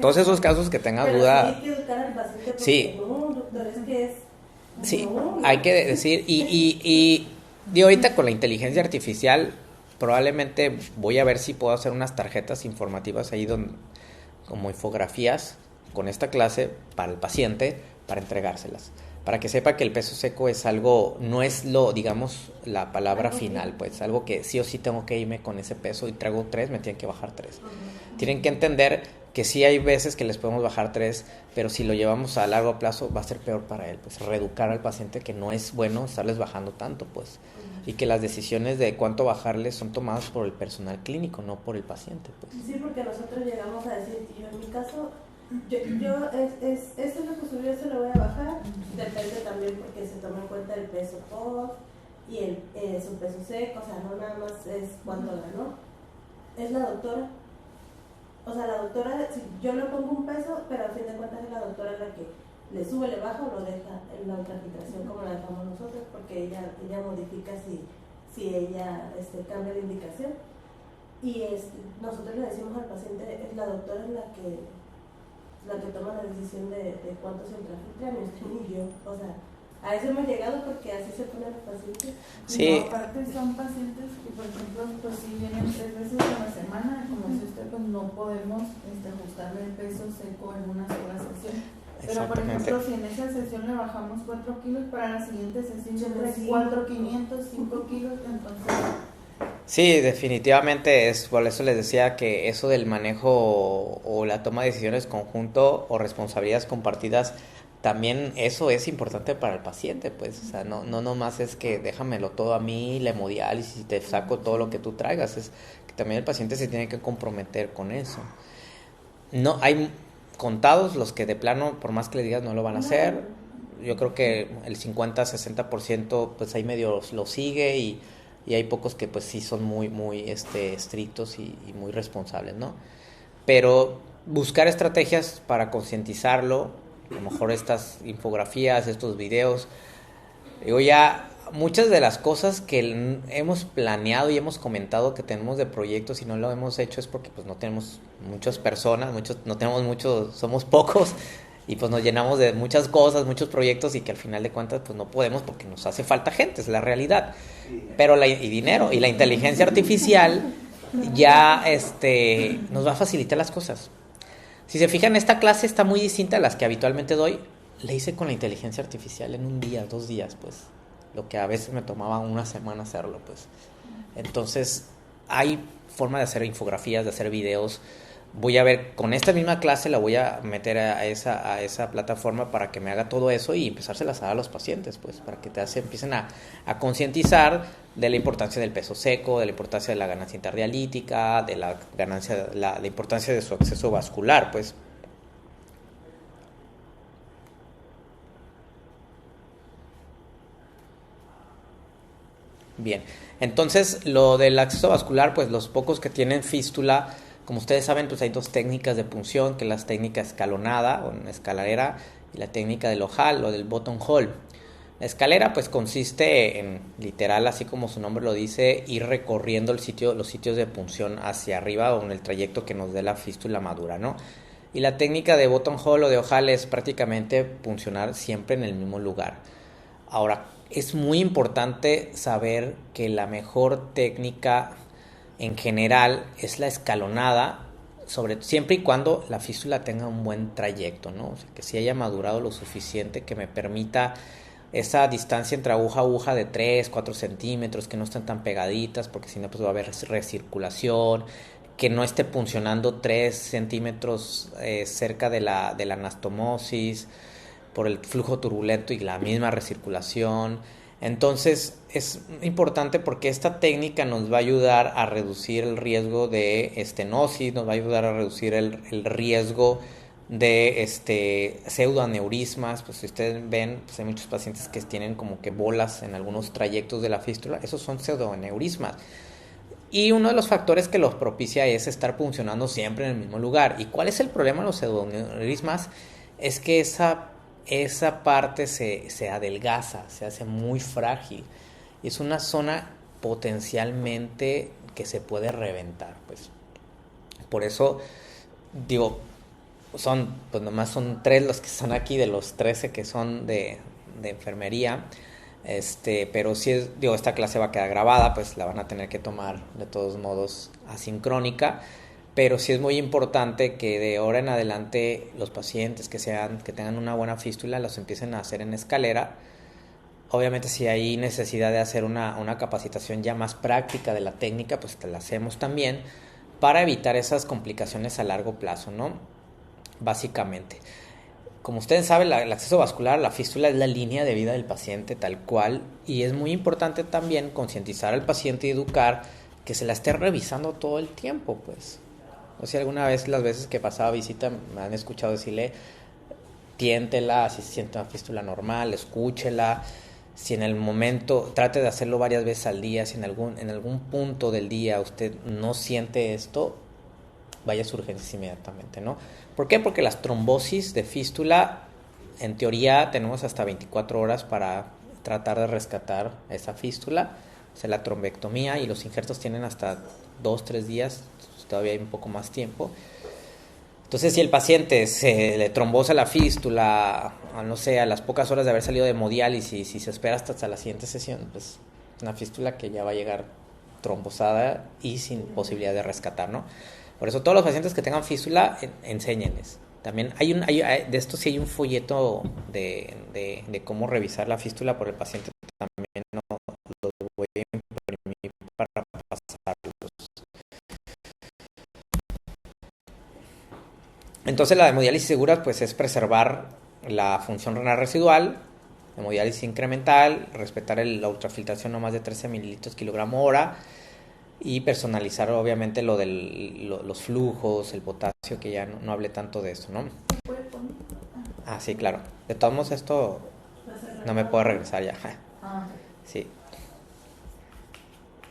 Todos esos casos que tengan duda. Hay que educar al paciente porque sí. No, doctor, es que es. Sí, no. hay que decir. Y ahorita con la inteligencia artificial, probablemente voy a ver si puedo hacer unas tarjetas informativas ahí como infografías con esta clase para el paciente, para entregárselas. Para que sepa que el peso seco es algo, no es digamos, la palabra final, pues algo que sí o sí tengo que irme con ese peso y traigo 3, me tienen que bajar 3. Tienen que entender que sí hay veces que les podemos bajar 3, pero si lo llevamos a largo plazo va a ser peor para él, pues reeducar al paciente que no es bueno estarles bajando tanto, pues, y que las decisiones de cuánto bajarles son tomadas por el personal clínico, no por el paciente, pues. Sí, porque nosotros llegamos a decir, yo en mi caso, esto es lo que subió, eso lo voy a bajar, depende también porque se toma en cuenta el peso post y su peso seco, o sea, no nada más es cuánto ganó, es la doctora. O sea, la doctora, si yo le pongo un peso, pero al fin de cuentas es la doctora la que le sube, le baja o lo deja en la ultrafiltración como la dejamos nosotros, porque ella modifica si ella cambia de indicación. Y nosotros le decimos al paciente, la doctora es la que toma la decisión de cuánto se ultrafiltra, ni usted ni yo. O sea, a eso hemos llegado porque así se ponen los pacientes. Sí. No, aparte son pacientes que, por ejemplo, pues si vienen 3 veces a la semana, como dice usted, pues no podemos ajustarle el peso seco en una sola sesión. Pero, por ejemplo, si en esa sesión le bajamos 4 kilos, para la siguiente sesión ya trae 4,500, 5 kilos, entonces... Sí, definitivamente por eso les decía que eso del manejo o la toma de decisiones conjunto o responsabilidades compartidas, también eso es importante para el paciente, pues, o sea, no nomás es que déjamelo todo a mí, la hemodiálisis y te saco todo lo que tú traigas, es que también el paciente se tiene que comprometer con eso. No, hay contados los que de plano, por más que le digas, no lo van a hacer. Yo creo que el 50-60% pues ahí medio lo sigue y hay pocos que pues sí son muy estrictos y muy responsables, ¿no? Pero buscar estrategias para concientizarlo, a lo mejor estas infografías, estos videos. Digo, ya muchas de las cosas que hemos planeado y hemos comentado que tenemos de proyectos y no lo hemos hecho es porque pues no tenemos muchas personas, somos pocos y pues nos llenamos de muchas cosas, muchos proyectos y que al final de cuentas pues no podemos porque nos hace falta gente, es la realidad. Pero y dinero y la inteligencia artificial ya nos va a facilitar las cosas. Si se fijan, esta clase está muy distinta a las que habitualmente doy. Le hice con la inteligencia artificial en 1 día, 2 días, pues. Lo que a veces me tomaba 1 semana hacerlo, pues. Entonces, hay forma de hacer infografías, de hacer videos. Voy a ver, con esta misma clase la voy a meter a esa plataforma para que me haga todo eso y empezárselas a dar a los pacientes, pues, para que empiecen a concientizar de la importancia del peso seco, de la importancia de la ganancia interdialítica, de la importancia de su acceso vascular, pues. Bien, entonces lo del acceso vascular, pues los pocos que tienen fístula, como ustedes saben, pues hay 2 técnicas de punción, que es la técnica escalonada o escaladera y la técnica del ojal o del button hole. La escalera pues consiste en, literal, así como su nombre lo dice, ir recorriendo los sitios de punción hacia arriba o en el trayecto que nos dé la fístula madura, ¿no? Y la técnica de button hole o de ojal es prácticamente puncionar siempre en el mismo lugar. Ahora, es muy importante saber que la mejor técnica en general es la escalonada, siempre y cuando la fístula tenga un buen trayecto, ¿no? O sea, que sí haya madurado lo suficiente que me permita esa distancia entre aguja a aguja de 3, 4 centímetros, que no estén tan pegaditas, porque si no pues va a haber recirculación, que no esté puncionando 3 centímetros cerca de la anastomosis por el flujo turbulento y la misma recirculación. Entonces es importante porque esta técnica nos va a ayudar a reducir el riesgo de estenosis, nos va a ayudar a reducir el riesgo de pseudoaneurismas. Pues si ustedes ven, pues hay muchos pacientes que tienen como que bolas en algunos trayectos de la fístula, esos son pseudoaneurismas. Y uno de los factores que los propicia es estar funcionando siempre en el mismo lugar. ¿Y cuál es el problema de los pseudoaneurismas? Es que esa parte se adelgaza, se hace muy frágil. Y es una zona potencialmente que se puede reventar, pues. Por eso, digo, nomás son 3 los que están aquí de los 13 que son de enfermería. Pero si esta clase va a quedar grabada, pues la van a tener que tomar de todos modos asincrónica. Pero sí es muy importante que de ahora en adelante los pacientes que tengan una buena fístula los empiecen a hacer en escalera. Obviamente si hay necesidad de hacer una capacitación ya más práctica de la técnica, pues la hacemos también para evitar esas complicaciones a largo plazo, ¿no? Básicamente. Como ustedes saben, el acceso vascular, la fístula es la línea de vida del paciente tal cual, y es muy importante también concientizar al paciente y educar que se la esté revisando todo el tiempo, pues. O sea, alguna vez, las veces que pasaba visita, me han escuchado decirle, tiéntela, si se siente una fístula normal, escúchela. Si en el momento, trate de hacerlo varias veces al día, si en algún punto del día usted no siente esto, vaya a sus urgencias inmediatamente, ¿no? ¿Por qué? Porque las trombosis de fístula, en teoría, tenemos hasta 24 horas para tratar de rescatar esa fístula. O sea, la trombectomía, y los injertos tienen hasta 2-3 días, todavía hay un poco más tiempo. Entonces, si el paciente se le trombosa la fístula, no sé, a las pocas horas de haber salido de hemodiálisis y se espera hasta la siguiente sesión, pues una fístula que ya va a llegar trombosada y sin posibilidad de rescatar, ¿no? Por eso todos los pacientes que tengan fístula, enséñenles. También de esto sí hay un folleto de cómo revisar la fístula por el paciente. También no los voy a imprimir para pasarlos. Entonces la hemodiálisis segura pues es preservar la función renal residual, hemodiálisis incremental, respetar la ultrafiltración no más de 13 mililitros kilogramo hora, y personalizar obviamente los flujos, el potasio, que ya no hablé tanto de eso, ¿no? Ah, sí, claro. De todos modos esto no me puedo regresar ya. Sí.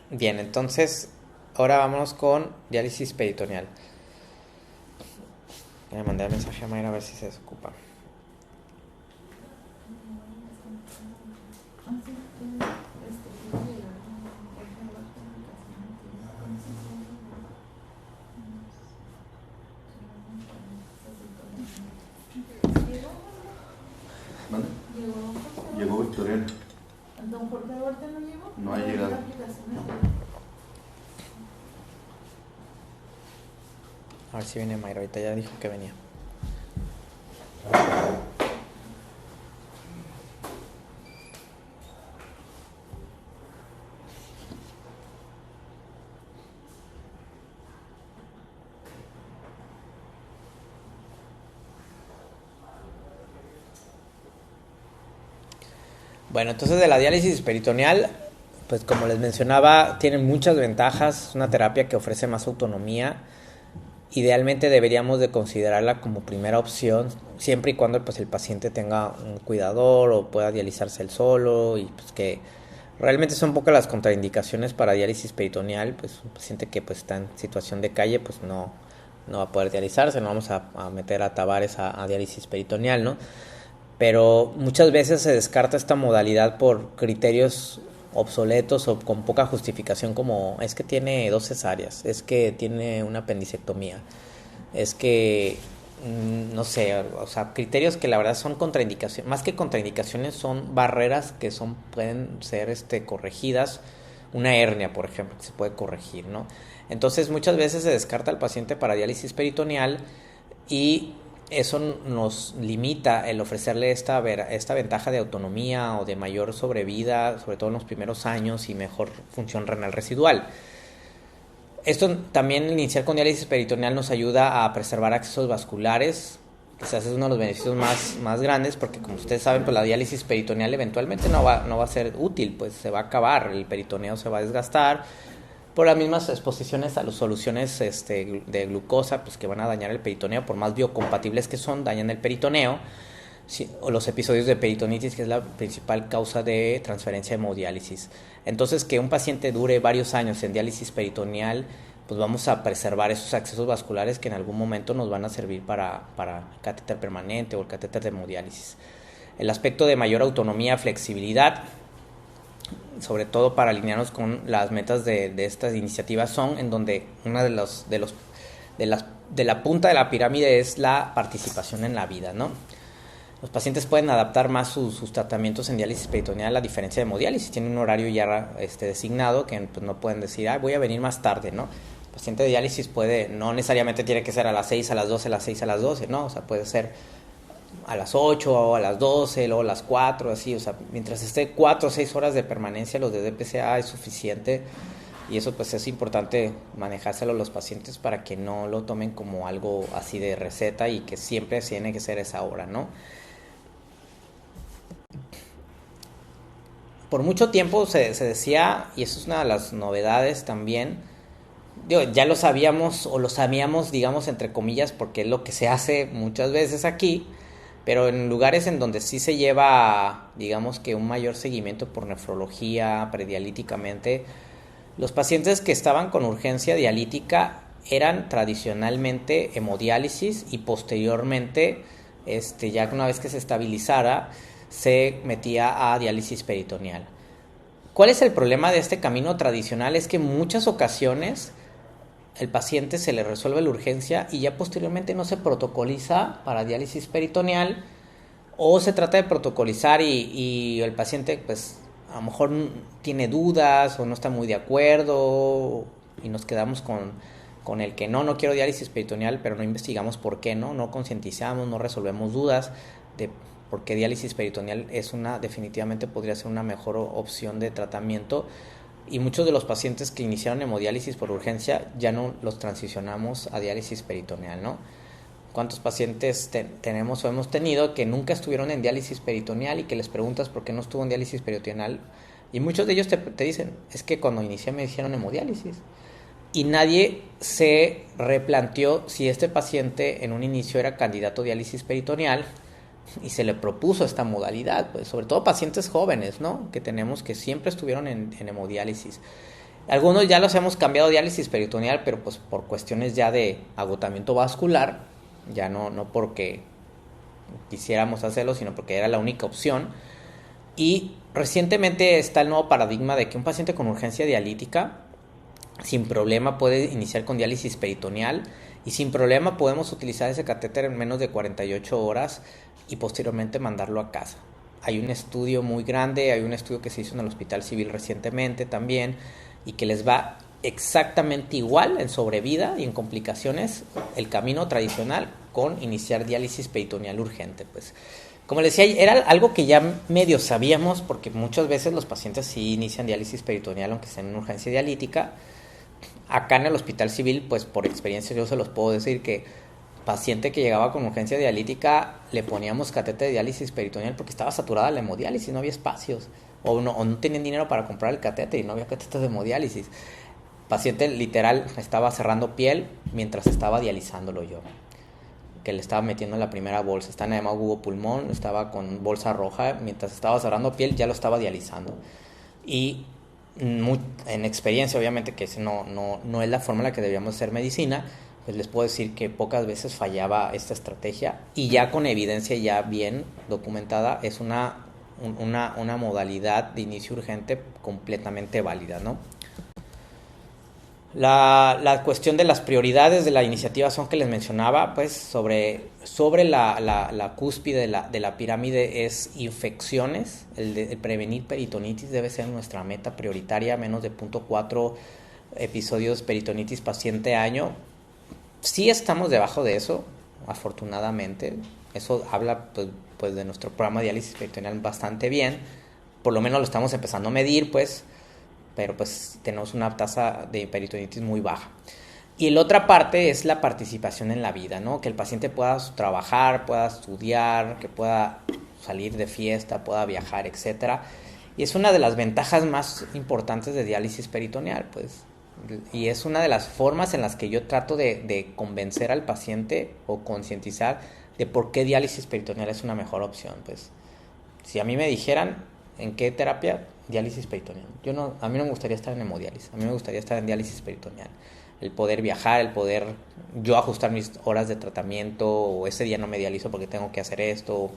Bien, entonces ahora vámonos con diálisis peritoneal. Voy a mandar el mensaje a Mayra a ver si se desocupa. Llegó Victoriano. ¿Don Jorge Duarte no llegó? No ha llegado. A ver si viene Mayra, ahorita ya dijo que venía. Bueno, entonces de la diálisis peritoneal, pues como les mencionaba, tiene muchas ventajas. Es una terapia que ofrece más autonomía. Idealmente deberíamos de considerarla como primera opción, siempre y cuando pues el paciente tenga un cuidador o pueda dializarse él solo, y pues que realmente son pocas las contraindicaciones para diálisis peritoneal. Pues un paciente que pues está en situación de calle pues no va a poder dializarse, no vamos a meter a tabares a diálisis peritoneal, ¿no? Pero muchas veces se descarta esta modalidad por criterios obsoletos o con poca justificación, como es que tiene 2 cesáreas, es que tiene una apendicectomía, es que no sé, o sea, criterios que la verdad son contraindicaciones, más que contraindicaciones son barreras que pueden ser corregidas. Una hernia, por ejemplo, que se puede corregir, ¿no? Entonces muchas veces se descarta al paciente para diálisis peritoneal y eso nos limita el ofrecerle esta ventaja de autonomía o de mayor sobrevida, sobre todo en los primeros años, y mejor función renal residual. Esto también, iniciar con diálisis peritoneal, nos ayuda a preservar accesos vasculares. Quizás es uno de los beneficios más grandes, porque como ustedes saben, pues la diálisis peritoneal eventualmente no va a ser útil, pues se va a acabar, el peritoneo se va a desgastar por las mismas exposiciones a las soluciones de glucosa, pues que van a dañar el peritoneo, por más biocompatibles que son, dañan el peritoneo, o los episodios de peritonitis, que es la principal causa de transferencia de hemodiálisis. Entonces, que un paciente dure varios años en diálisis peritoneal, pues vamos a preservar esos accesos vasculares que en algún momento nos van a servir para el catéter permanente o el catéter de hemodiálisis. El aspecto de mayor autonomía, flexibilidad, sobre todo para alinearnos con las metas de estas iniciativas, son en donde una de la punta de la pirámide es la participación en la vida, ¿no? Los pacientes pueden adaptar más sus tratamientos en diálisis peritoneal a diferencia de hemodiálisis. Tienen un horario ya designado que pues, no pueden decir, voy a venir más tarde, ¿no? El paciente de diálisis no necesariamente tiene que ser a las 6, a las 12, a las 6, a las 12, ¿no? O sea, puede ser a las 8 o a las 12, luego a las 4, así. O sea, mientras esté 4 o 6 horas de permanencia, los de DPCA es suficiente. Y eso pues es importante manejárselo a los pacientes para que no lo tomen como algo así de receta y que siempre tiene que ser esa hora, ¿no? Por mucho tiempo se decía, y eso es una de las novedades también, ya lo sabíamos, o lo sabíamos, digamos, entre comillas, porque es lo que se hace muchas veces aquí, pero en lugares en donde sí se lleva, digamos, que un mayor seguimiento por nefrología, predialíticamente, los pacientes que estaban con urgencia dialítica eran tradicionalmente hemodiálisis y posteriormente, ya una vez que se estabilizara, se metía a diálisis peritoneal. ¿Cuál es el problema de este camino tradicional? Es que en muchas ocasiones el paciente se le resuelve la urgencia y ya posteriormente no se protocoliza para diálisis peritoneal, o se trata de protocolizar y el paciente pues a lo mejor tiene dudas o no está muy de acuerdo y nos quedamos con el que no quiero diálisis peritoneal, pero no investigamos por qué no concientizamos, no resolvemos dudas de porque diálisis peritoneal definitivamente podría ser una mejor opción de tratamiento, y muchos de los pacientes que iniciaron hemodiálisis por urgencia ya no los transicionamos a diálisis peritoneal, ¿no? ¿Cuántos pacientes tenemos o hemos tenido que nunca estuvieron en diálisis peritoneal y que les preguntas por qué no estuvo en diálisis peritoneal? Y muchos de ellos te dicen, es que cuando inicié me hicieron hemodiálisis. Y nadie se replanteó si este paciente en un inicio era candidato a diálisis peritoneal, y se le propuso esta modalidad, pues, sobre todo pacientes jóvenes, ¿no? Que tenemos que siempre estuvieron en hemodiálisis. Algunos ya los hemos cambiado a diálisis peritoneal, pero pues por cuestiones ya de agotamiento vascular, ya no porque quisiéramos hacerlo, sino porque era la única opción. Y recientemente está el nuevo paradigma de que un paciente con urgencia dialítica sin problema puede iniciar con diálisis peritoneal, y sin problema podemos utilizar ese catéter en menos de 48 horas y posteriormente mandarlo a casa. Hay un estudio muy grande, hay un estudio que se hizo en el Hospital Civil recientemente también, y que les va exactamente igual en sobrevida y en complicaciones el camino tradicional con iniciar diálisis peritoneal urgente. Pues, como les decía, era algo que ya medio sabíamos, porque muchas veces los pacientes sí inician diálisis peritoneal aunque estén en urgencia dialítica. Acá en el Hospital Civil, pues por experiencia yo se los puedo decir que paciente que llegaba con urgencia dialítica le poníamos catéter de diálisis peritoneal porque estaba saturada la hemodiálisis, no había espacios, o no tenían dinero para comprar el catéter y no había catéter de hemodiálisis. Paciente literal estaba cerrando piel mientras estaba dializándolo yo, que le estaba metiendo en la primera bolsa. Está en edema agudo pulmón, estaba con bolsa roja, mientras estaba cerrando piel ya lo estaba dializando. Y en experiencia, obviamente, que no es la forma en la que debíamos hacer medicina, pues les puedo decir que pocas veces fallaba esta estrategia, y ya con evidencia ya bien documentada es una modalidad de inicio urgente completamente válida, ¿no? La cuestión de las prioridades de la iniciativa son que les mencionaba, pues sobre la cúspide de la pirámide es infecciones. El prevenir peritonitis debe ser nuestra meta prioritaria, menos de 0.4 episodios peritonitis paciente año. Sí estamos debajo de eso, afortunadamente. Eso habla pues de nuestro programa de diálisis peritoneal bastante bien. Por lo menos lo estamos empezando a medir, pues, pero pues tenemos una tasa de peritonitis muy baja. Y la otra parte es la participación en la vida, ¿no? Que el paciente pueda trabajar, pueda estudiar, que pueda salir de fiesta, pueda viajar, etcétera. Y es una de las ventajas más importantes de diálisis peritoneal, pues. Y es una de las formas en las que yo trato de convencer al paciente o concientizar de por qué diálisis peritoneal es una mejor opción, pues. Si a mí me dijeran en qué terapia, diálisis peritoneal. A mí no me gustaría estar en hemodiálisis, a mí me gustaría estar en diálisis peritoneal. El poder viajar, el poder yo ajustar mis horas de tratamiento, o ese día no me dializo porque tengo que hacer esto,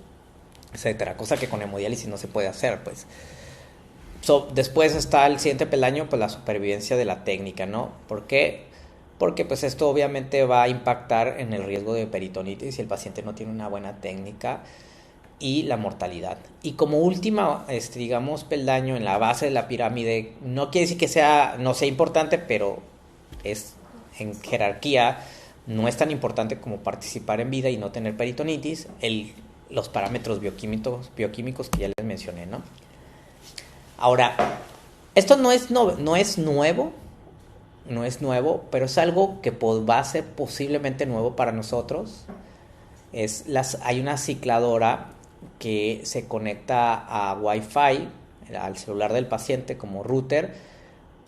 etcétera. Cosa que con hemodiálisis no se puede hacer, pues. Después está el siguiente peldaño, pues la supervivencia de la técnica, ¿no? ¿Por qué? Porque pues esto obviamente va a impactar en el riesgo de peritonitis si el paciente no tiene una buena técnica, y la mortalidad. Y como última, digamos, peldaño en la base de la pirámide, no quiere decir que no sea importante, pero es en jerarquía, no es tan importante como participar en vida y no tener peritonitis, los parámetros bioquímicos que ya les mencioné, ¿no? Ahora, esto no es nuevo, pero es algo que va a ser posiblemente nuevo para nosotros. Hay una cicladora que se conecta a Wi-Fi, al celular del paciente como router,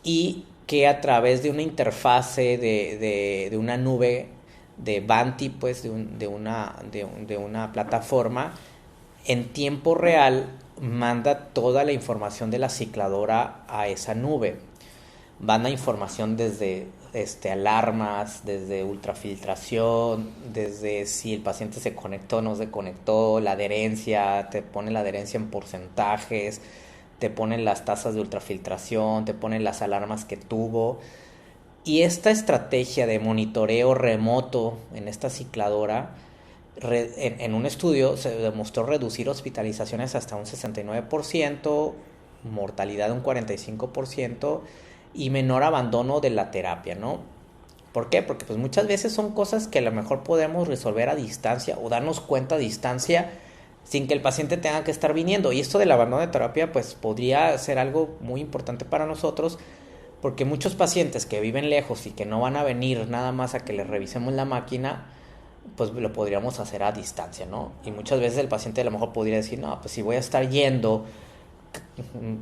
y que a través de una interfase de una nube de Banti, pues de una plataforma, en tiempo real manda toda la información de la cicladora a esa nube. Manda información desde alarmas, desde ultrafiltración, desde si el paciente se conectó o no se conectó, la adherencia, te pone la adherencia en porcentajes, te pone las tasas de ultrafiltración, te pone las alarmas que tuvo. Y esta estrategia de monitoreo remoto en esta cicladora, en un estudio se demostró reducir hospitalizaciones hasta un 69%, mortalidad de un 45%, y menor abandono de la terapia, ¿no? ¿Por qué? Porque pues muchas veces son cosas que a lo mejor podemos resolver a distancia o darnos cuenta a distancia sin que el paciente tenga que estar viniendo. Y esto del abandono de terapia pues podría ser algo muy importante para nosotros, porque muchos pacientes que viven lejos y que no van a venir nada más a que les revisemos la máquina, pues lo podríamos hacer a distancia, ¿no? Y muchas veces el paciente a lo mejor podría decir, no, pues si voy a estar yendo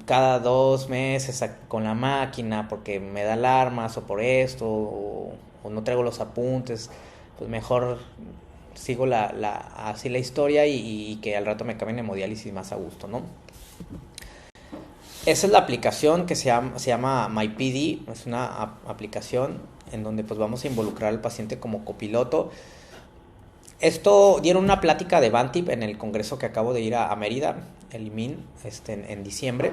cada 2 meses con la máquina porque me da alarmas o por esto, o no traigo los apuntes, pues mejor sigo así la historia y que al rato me cambien hemodiálisis más a gusto, ¿no? Esa es la aplicación que se llama MyPD. Es una aplicación en donde pues vamos a involucrar al paciente como copiloto. Esto dieron una plática de Bantip en el congreso que acabo de ir a Mérida, el IMIN, en diciembre.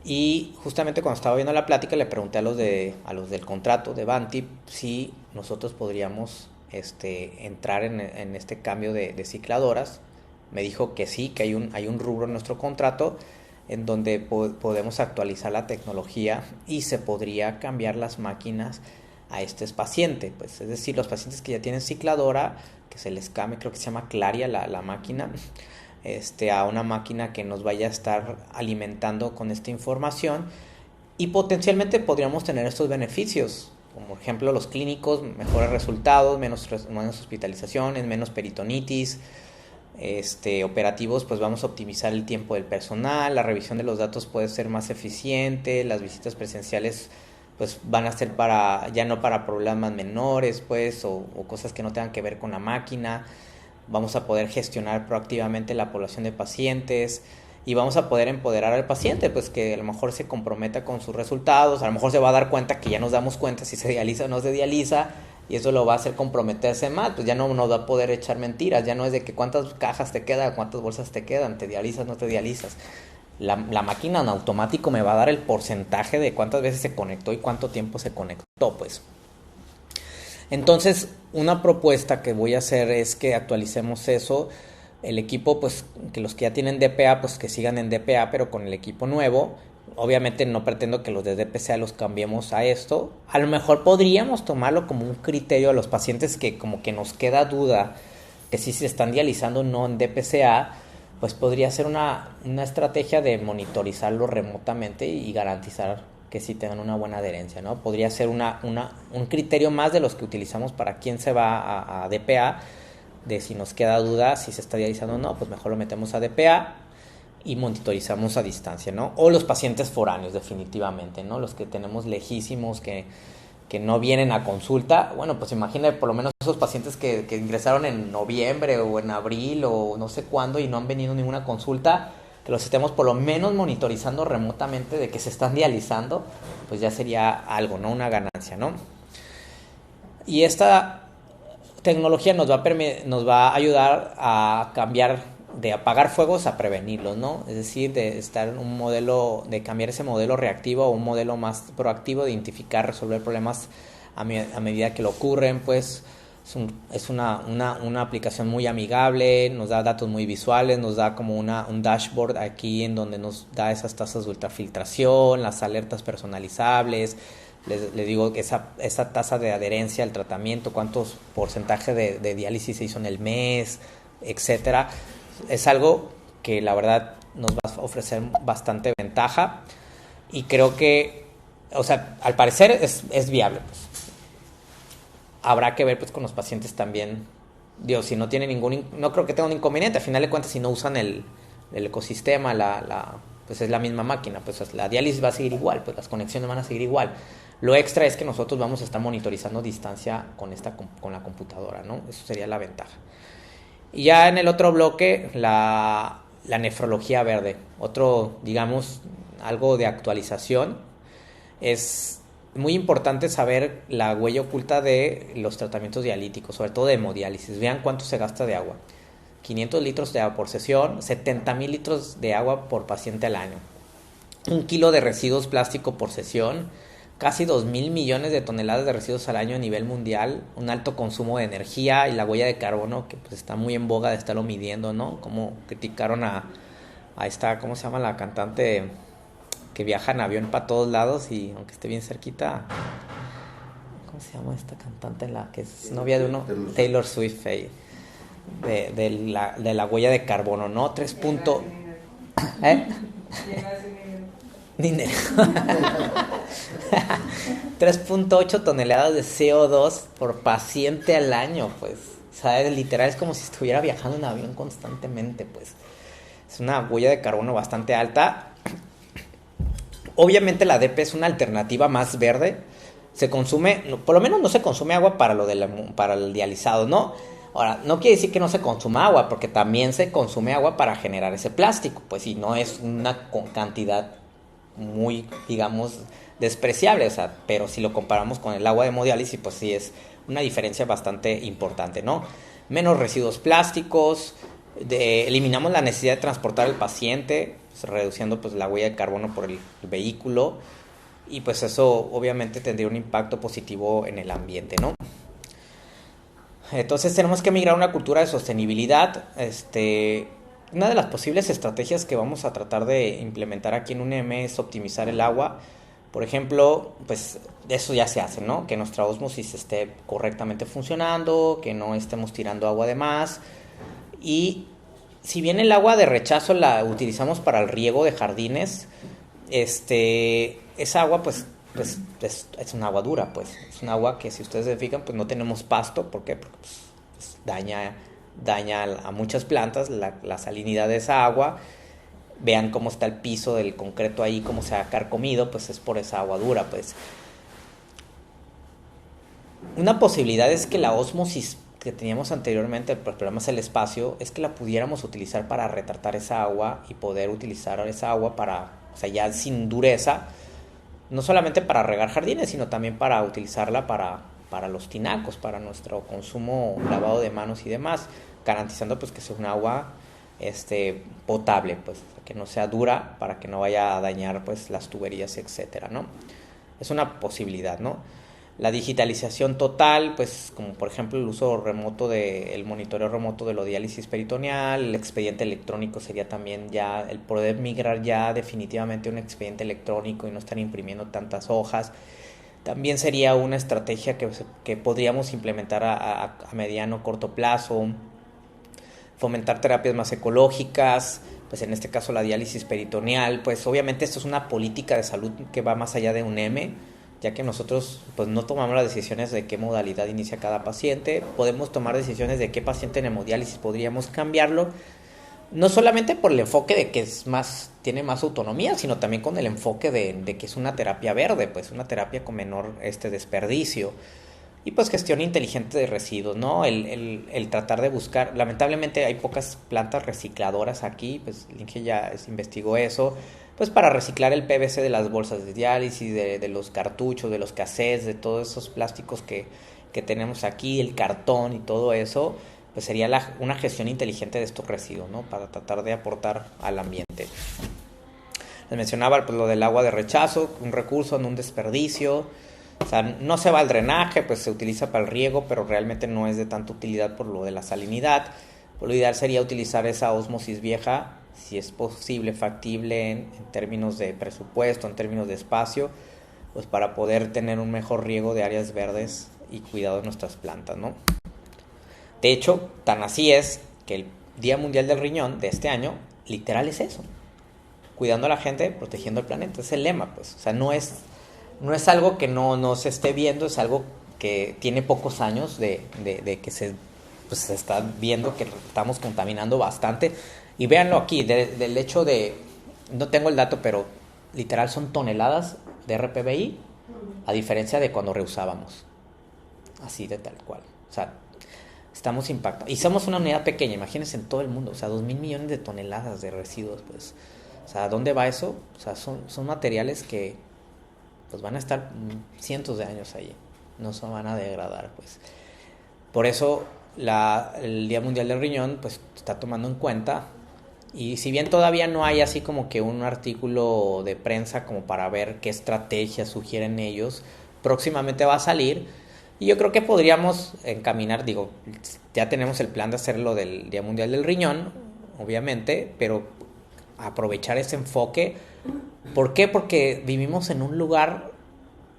Y justamente cuando estaba viendo la plática le pregunté a los del contrato de Bantip si nosotros podríamos entrar en este cambio de cicladoras. Me dijo que sí, que hay un rubro en nuestro contrato en donde podemos actualizar la tecnología y se podría cambiar las máquinas a este paciente, pues, es decir, los pacientes que ya tienen cicladora, que se les cambie, creo que se llama Claria la máquina, a una máquina que nos vaya a estar alimentando con esta información, y potencialmente podríamos tener estos beneficios, como por ejemplo los clínicos, mejores resultados, menos hospitalizaciones, menos peritonitis, operativos, pues vamos a optimizar el tiempo del personal, la revisión de los datos puede ser más eficiente, las visitas presenciales pues van a ser ya no para problemas menores, pues, o cosas que no tengan que ver con la máquina. Vamos a poder gestionar proactivamente la población de pacientes y vamos a poder empoderar al paciente, pues que a lo mejor se comprometa con sus resultados, a lo mejor se va a dar cuenta que ya nos damos cuenta si se dializa o no se dializa, y eso lo va a hacer comprometerse más, pues ya no nos va a poder echar mentiras, ya no es de que cuántas cajas te quedan, cuántas bolsas te quedan, te dializas, no te dializas. La máquina en automático me va a dar el porcentaje de cuántas veces se conectó y cuánto tiempo se conectó, pues. Entonces, una propuesta que voy a hacer es que actualicemos eso. El equipo, pues, que los que ya tienen DPA, pues que sigan en DPA, pero con el equipo nuevo. obviamente no pretendo que los de DPCA los cambiemos a esto. A lo mejor podríamos tomarlo como un criterio a los pacientes que como que nos queda duda que si se están dializando o no en DPCA, pues podría ser una estrategia de monitorizarlo remotamente y garantizar que sí tengan una buena adherencia, ¿no? Podría ser un criterio más de los que utilizamos para quién se va a DPA, de si nos queda duda si se está dializando o no, pues mejor lo metemos a DPA y monitorizamos a distancia, ¿no? O los pacientes foráneos, definitivamente, ¿no? Los que tenemos lejísimos, que no vienen a consulta. Bueno, pues imagínate por lo menos esos pacientes que ingresaron en noviembre o en abril o no sé cuándo y no han venido a ninguna consulta, que los estemos por lo menos monitorizando remotamente de que se están dializando, pues ya sería algo, ¿no? Una ganancia, ¿no? Y esta tecnología nos va a ayudar a cambiar de apagar fuegos a prevenirlos, ¿no? Es decir, de estar en un modelo, de cambiar ese modelo reactivo a un modelo más proactivo, de identificar, resolver problemas a medida que lo ocurren, pues es una aplicación muy amigable, nos da datos muy visuales, nos da como un dashboard aquí en donde nos da esas tasas de ultrafiltración, las alertas personalizables. Les digo que esa tasa de adherencia al tratamiento, cuántos porcentaje de diálisis se hizo en el mes, etcétera. Es algo que la verdad nos va a ofrecer bastante ventaja y creo que, o sea, al parecer es viable, pues. Habrá que ver pues con los pacientes también, digo, si no tiene no creo que tenga un inconveniente, al final de cuentas si no usan el ecosistema, pues es la misma máquina, pues la diálisis va a seguir igual, pues las conexiones van a seguir igual. Lo extra es que nosotros vamos a estar monitorizando distancia con la computadora, ¿no? Eso sería la ventaja. Y ya en el otro bloque, la nefrología verde. Otro, digamos, algo de actualización. Es muy importante saber la huella oculta de los tratamientos dialíticos, sobre todo de hemodiálisis. Vean cuánto se gasta de agua. 500 litros de agua por sesión, 70,000 litros de agua por paciente al año. 1 kilo de residuos plásticos por sesión. Casi 2,000 millones de toneladas de residuos al año a nivel mundial, un alto consumo de energía y la huella de carbono que pues está muy en boga de estarlo midiendo, ¿no? Como criticaron a esta, ¿cómo se llama la cantante que viaja en avión para todos lados y aunque esté bien cerquita? ¿Cómo se llama esta cantante la que es novia de uno? Taylor Swift, de la huella de carbono, ¿no? 3 puntos. Dinero. 3.8 toneladas de CO2 por paciente al año, pues. O sea, literal es como si estuviera viajando en avión constantemente, pues. Es una huella de carbono bastante alta. Obviamente la DP es una alternativa más verde. Se consume, por lo menos no se consume agua para el dializado, ¿no? Ahora, no quiere decir que no se consuma agua, porque también se consume agua para generar ese plástico, pues, y no es una cantidad muy, digamos, despreciable, o sea, pero si lo comparamos con el agua de hemodiálisis, pues sí es una diferencia bastante importante, ¿no? Menos residuos plásticos, eliminamos la necesidad de transportar al paciente, pues, reduciendo pues la huella de carbono por el vehículo, y pues eso obviamente tendría un impacto positivo en el ambiente, ¿no? Entonces tenemos que migrar a una cultura de sostenibilidad. Una de las posibles estrategias que vamos a tratar de implementar aquí en UNM es optimizar el agua. Por ejemplo, pues eso ya se hace, ¿no? Que nuestra ósmosis esté correctamente funcionando, que no estemos tirando agua de más. Y si bien el agua de rechazo la utilizamos para el riego de jardines, esa agua pues es un agua dura, pues. Es un agua que si ustedes se fijan, pues no tenemos pasto. ¿Por qué? Porque pues, daña a muchas plantas la salinidad de esa agua. Vean cómo está el piso del concreto ahí, cómo se ha carcomido, pues es por esa agua dura, pues. Una posibilidad es que la ósmosis que teníamos anteriormente, el problema es el espacio, es que la pudiéramos utilizar para retratar esa agua y poder utilizar esa agua para, o sea, ya sin dureza, no solamente para regar jardines, sino también para utilizarla para los tinacos, para nuestro consumo, lavado de manos y demás, garantizando pues que sea un agua potable, pues que no sea dura para que no vaya a dañar pues las tuberías, etcétera, ¿no? Es una posibilidad, ¿no? La digitalización total, pues como por ejemplo el uso remoto el monitoreo remoto de la diálisis peritoneal, el expediente electrónico sería también ya el poder migrar ya definitivamente a un expediente electrónico y no estar imprimiendo tantas hojas. También sería una estrategia que podríamos implementar a mediano corto plazo. Fomentar terapias más ecológicas, pues en este caso la diálisis peritoneal, pues obviamente esto es una política de salud que va más allá de un M, ya que nosotros pues no tomamos las decisiones de qué modalidad inicia cada paciente, podemos tomar decisiones de qué paciente en hemodiálisis podríamos cambiarlo, no solamente por el enfoque de que tiene más autonomía, sino también con el enfoque de que es una terapia verde, pues una terapia con menor desperdicio. Y pues gestión inteligente de residuos, ¿no? El tratar de buscar, lamentablemente hay pocas plantas recicladoras aquí, pues Linge ya investigó eso, pues para reciclar el PVC de las bolsas de diálisis, de los cartuchos, de los cassettes, de todos esos plásticos que tenemos aquí, el cartón y todo eso, pues sería una gestión inteligente de estos residuos, ¿no? Para tratar de aportar al ambiente. Les mencionaba pues lo del agua de rechazo, un recurso, no un desperdicio. O sea, no se va al drenaje, pues se utiliza para el riego, pero realmente no es de tanta utilidad por lo de la salinidad. Pues lo ideal sería utilizar esa ósmosis vieja, si es posible, factible en términos de presupuesto, en términos de espacio, pues para poder tener un mejor riego de áreas verdes y cuidado de nuestras plantas, ¿no? De hecho, tan así es que el Día Mundial del Riñón de este año, literal es eso. Cuidando a la gente, protegiendo el planeta. Es el lema, pues. O sea, no es algo que no se esté viendo, es algo que tiene pocos años de que se está viendo que estamos contaminando bastante. Y véanlo aquí, del hecho de, no tengo el dato, pero literal son toneladas de RPBI, a diferencia de cuando reusábamos. Así de tal cual. O sea, estamos impactados. Y somos una unidad pequeña, imagínense en todo el mundo, o sea, 2,000 millones de toneladas de residuos, pues. O sea, ¿dónde va eso? O sea, son materiales que pues van a estar cientos de años ahí, no se van a degradar, pues. Por eso el Día Mundial del Riñón pues está tomando en cuenta, y si bien todavía no hay así como que un artículo de prensa como para ver qué estrategias sugieren ellos, próximamente va a salir, y yo creo que podríamos encaminar, ya tenemos el plan de hacerlo del Día Mundial del Riñón, obviamente, pero aprovechar ese enfoque. ¿Por qué? Porque vivimos en un lugar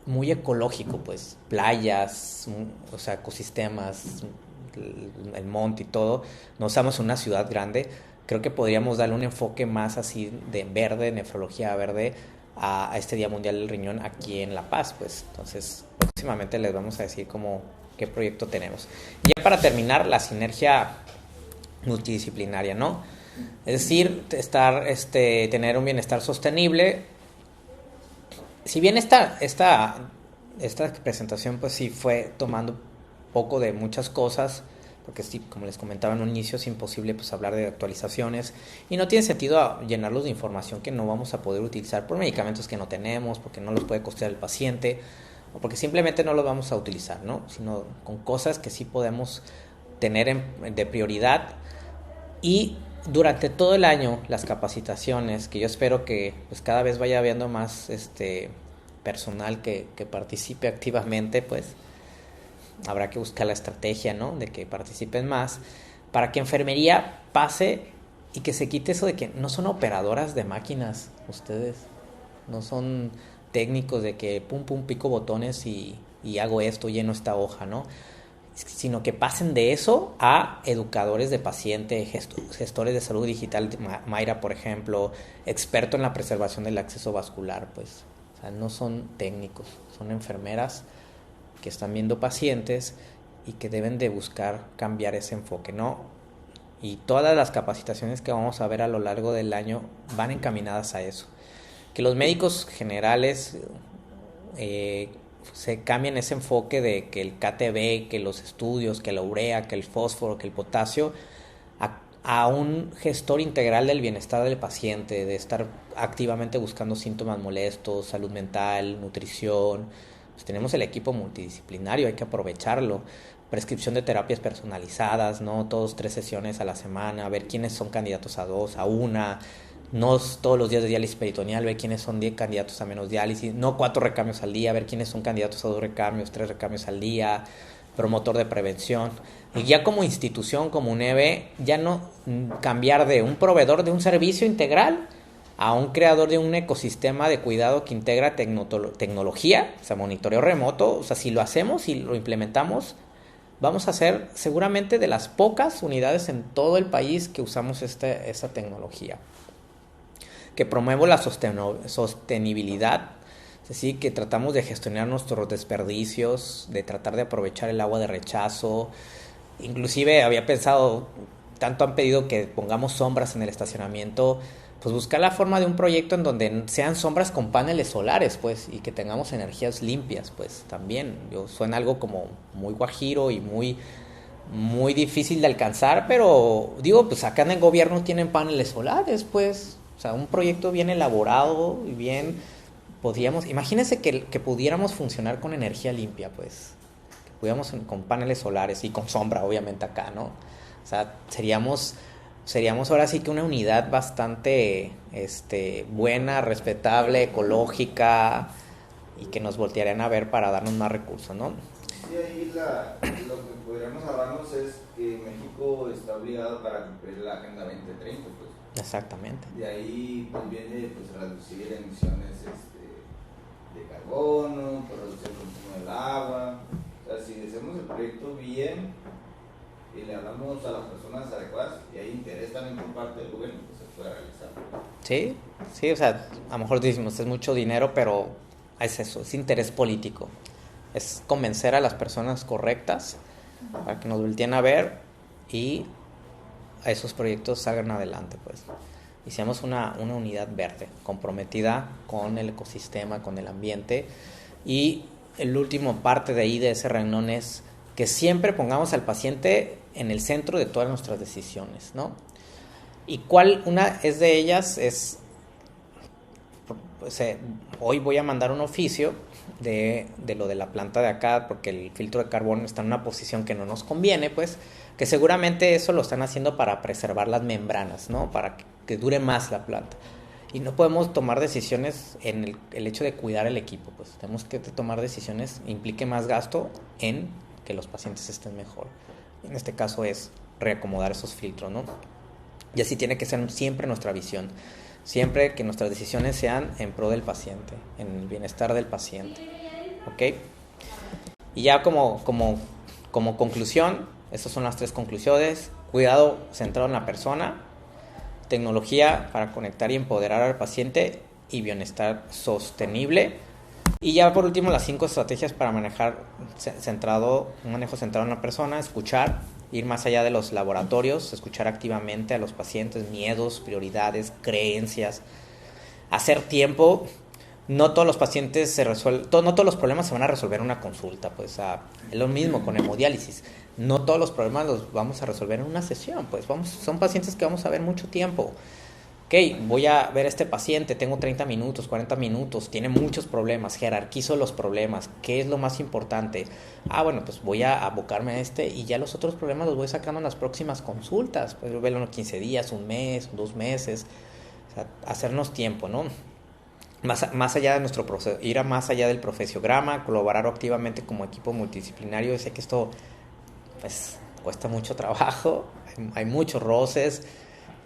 muy ecológico, pues, playas, o sea, ecosistemas, el monte y todo. No estamos en una ciudad grande. Creo que podríamos darle un enfoque más así de verde, nefrología verde, a este Día Mundial del Riñón aquí en La Paz, pues. Entonces, próximamente les vamos a decir qué proyecto tenemos. Y ya para terminar, la sinergia multidisciplinaria, ¿no? Es decir, tener un bienestar sostenible. Si bien esta presentación pues sí fue tomando poco de muchas cosas, porque sí, como les comentaba en un inicio, es imposible pues hablar de actualizaciones y no tiene sentido llenarlos de información que no vamos a poder utilizar por medicamentos que no tenemos, porque no los puede costear el paciente o porque simplemente no los vamos a utilizar, ¿no? Sino con cosas que sí podemos tener de prioridad. Y durante todo el año las capacitaciones, que yo espero que pues cada vez vaya habiendo más personal que participe activamente, pues habrá que buscar la estrategia, ¿no? De que participen más, para que enfermería pase y que se quite eso de que no son operadoras de máquinas ustedes, no son técnicos de que pum pum pico botones y hago esto, lleno esta hoja, ¿no? Sino que pasen de eso a educadores de paciente, gestores de salud digital, Mayra, por ejemplo, experto en la preservación del acceso vascular, pues. O sea, no son técnicos, son enfermeras que están viendo pacientes y que deben de buscar cambiar ese enfoque, ¿no? Y todas las capacitaciones que vamos a ver a lo largo del año van encaminadas a eso. Que los médicos generales se cambien ese enfoque de que el KTB, que los estudios, que la urea, que el fósforo, que el potasio, a un gestor integral del bienestar del paciente, de estar activamente buscando síntomas molestos, salud mental, nutrición. Pues tenemos el equipo multidisciplinario, hay que aprovecharlo. Prescripción de terapias personalizadas, ¿no? 3 sesiones a la semana, ver quiénes son candidatos a 2, a 1. no todos los días de diálisis peritoneal, ver quiénes son 10 candidatos a menos diálisis, no 4 recambios al día, ver quiénes son candidatos a 2 recambios, 3 recambios al día, promotor de prevención. Y ya como institución, como UNEVE, ya no cambiar de un proveedor de un servicio integral a un creador de un ecosistema de cuidado que integra tecnología, o sea, monitoreo remoto. O sea, si lo hacemos y lo implementamos, vamos a ser seguramente de las pocas unidades en todo el país que usamos esta tecnología. Que promuevo la sostenibilidad, es decir, que tratamos de gestionar nuestros desperdicios, de tratar de aprovechar el agua de rechazo. Inclusive había pensado, tanto han pedido que pongamos sombras en el estacionamiento, pues buscar la forma de un proyecto en donde sean sombras con paneles solares, pues, y que tengamos energías limpias, pues, también. Suena algo como muy guajiro y muy difícil de alcanzar, pero digo, pues acá en el gobierno tienen paneles solares, pues. O sea, un proyecto bien elaborado y bien, imagínense que pudiéramos funcionar con energía limpia, pues, que pudiéramos con paneles solares y con sombra, obviamente acá, ¿no? O sea, seríamos ahora sí que una unidad bastante buena, respetable, ecológica, y que nos voltearían a ver para darnos más recursos, ¿no? Sí, ahí lo que podríamos hablarnos es que México está obligado para cumplir la Agenda 2030, pues. Exactamente. De ahí pues viene pues reducir emisiones de carbono, reducir el consumo del agua. O sea, si hacemos el proyecto bien y le hablamos a las personas adecuadas y hay interés también por parte del gobierno, pues se puede realizar. Sí, o sea, a lo mejor decimos es mucho dinero, pero es eso, es interés político. Es convencer a las personas correctas para que nos volteen a ver y a esos proyectos salgan adelante, pues. Y seamos una unidad verde, comprometida con el ecosistema, con el ambiente. Y el último parte de ahí, de ese renglón, es que siempre pongamos al paciente en el centro de todas nuestras decisiones, ¿no? Y una es de ellas es, pues, hoy voy a mandar un oficio de lo de la planta de acá, porque el filtro de carbono está en una posición que no nos conviene, pues, que seguramente eso lo están haciendo para preservar las membranas, ¿no? Para que dure más la planta. Y no podemos tomar decisiones en el hecho de cuidar el equipo, pues tenemos que tomar decisiones que implique más gasto en que los pacientes estén mejor. En este caso es reacomodar esos filtros, ¿no? Y así tiene que ser siempre nuestra visión. Siempre que nuestras decisiones sean en pro del paciente, en el bienestar del paciente. ¿Ok? Y ya como conclusión, estas son las 3 conclusiones. Cuidado centrado en la persona, tecnología para conectar y empoderar al paciente y bienestar sostenible. Y ya por último, las 5 estrategias para un manejo centrado en la persona: escuchar, ir más allá de los laboratorios, escuchar activamente a los pacientes, miedos, prioridades, creencias, hacer tiempo. No todos los pacientes no todos los problemas se van a resolver en una consulta, pues es lo mismo con hemodiálisis. No todos los problemas los vamos a resolver en una sesión, pues son pacientes que vamos a ver mucho tiempo. Ok, voy a ver a este paciente, tengo 30 minutos, 40 minutos, tiene muchos problemas, jerarquizo los problemas, ¿qué es lo más importante? Bueno, pues voy a abocarme a y ya los otros problemas los voy sacando en las próximas consultas, pues verlo en 15 días, un mes, 2 meses, o sea, hacernos tiempo, ¿no? Más allá de nuestro proceso, ir más allá del profesiograma, colaborar activamente como equipo multidisciplinario. Sé que esto pues cuesta mucho trabajo, hay muchos roces.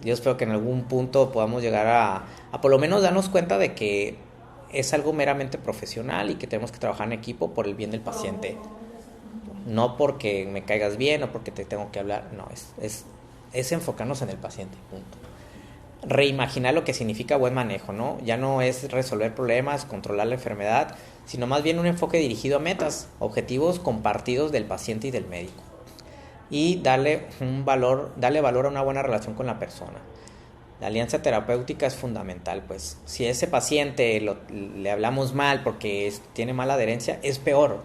Yo espero que en algún punto podamos llegar a por lo menos darnos cuenta de que es algo meramente profesional y que tenemos que trabajar en equipo por el bien del paciente. No porque me caigas bien o porque te tengo que hablar, no, es enfocarnos en el paciente, punto. Reimaginar lo que significa buen manejo, ¿no? Ya no es resolver problemas, controlar la enfermedad, sino más bien un enfoque dirigido a metas, objetivos compartidos del paciente y del médico. Y darle valor a una buena relación con la persona. La alianza terapéutica es fundamental, pues si a ese paciente le hablamos mal porque tiene mala adherencia, es peor.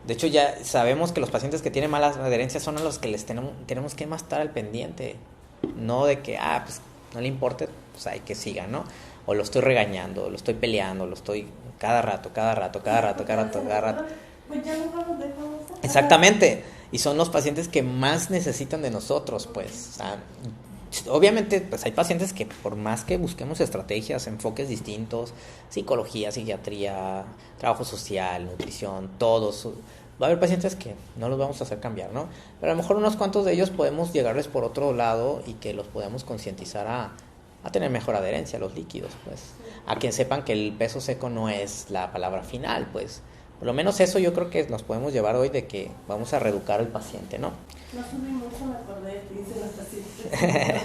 De hecho, ya sabemos que los pacientes que tienen malas adherencias son a los que les tenemos que más estar al pendiente. No de que, pues no le importe, pues hay que siga, ¿no? O lo estoy regañando, lo estoy peleando, lo estoy cada rato. Pues ya nunca nos dejamos. Exactamente. Y son los pacientes que más necesitan de nosotros, pues. O sea, obviamente, pues hay pacientes que por más que busquemos estrategias, enfoques distintos, psicología, psiquiatría, trabajo social, nutrición, todos, va a haber pacientes que no los vamos a hacer cambiar, ¿no? Pero a lo mejor unos cuantos de ellos podemos llegarles por otro lado y que los podemos concientizar a tener mejor adherencia a los líquidos, pues. A quien sepan que el peso seco no es la palabra final, pues. Por lo menos eso yo creo que nos podemos llevar hoy de que vamos a reeducar al paciente, ¿no? No sumí mucho, me acordé de ti, se los pacientes.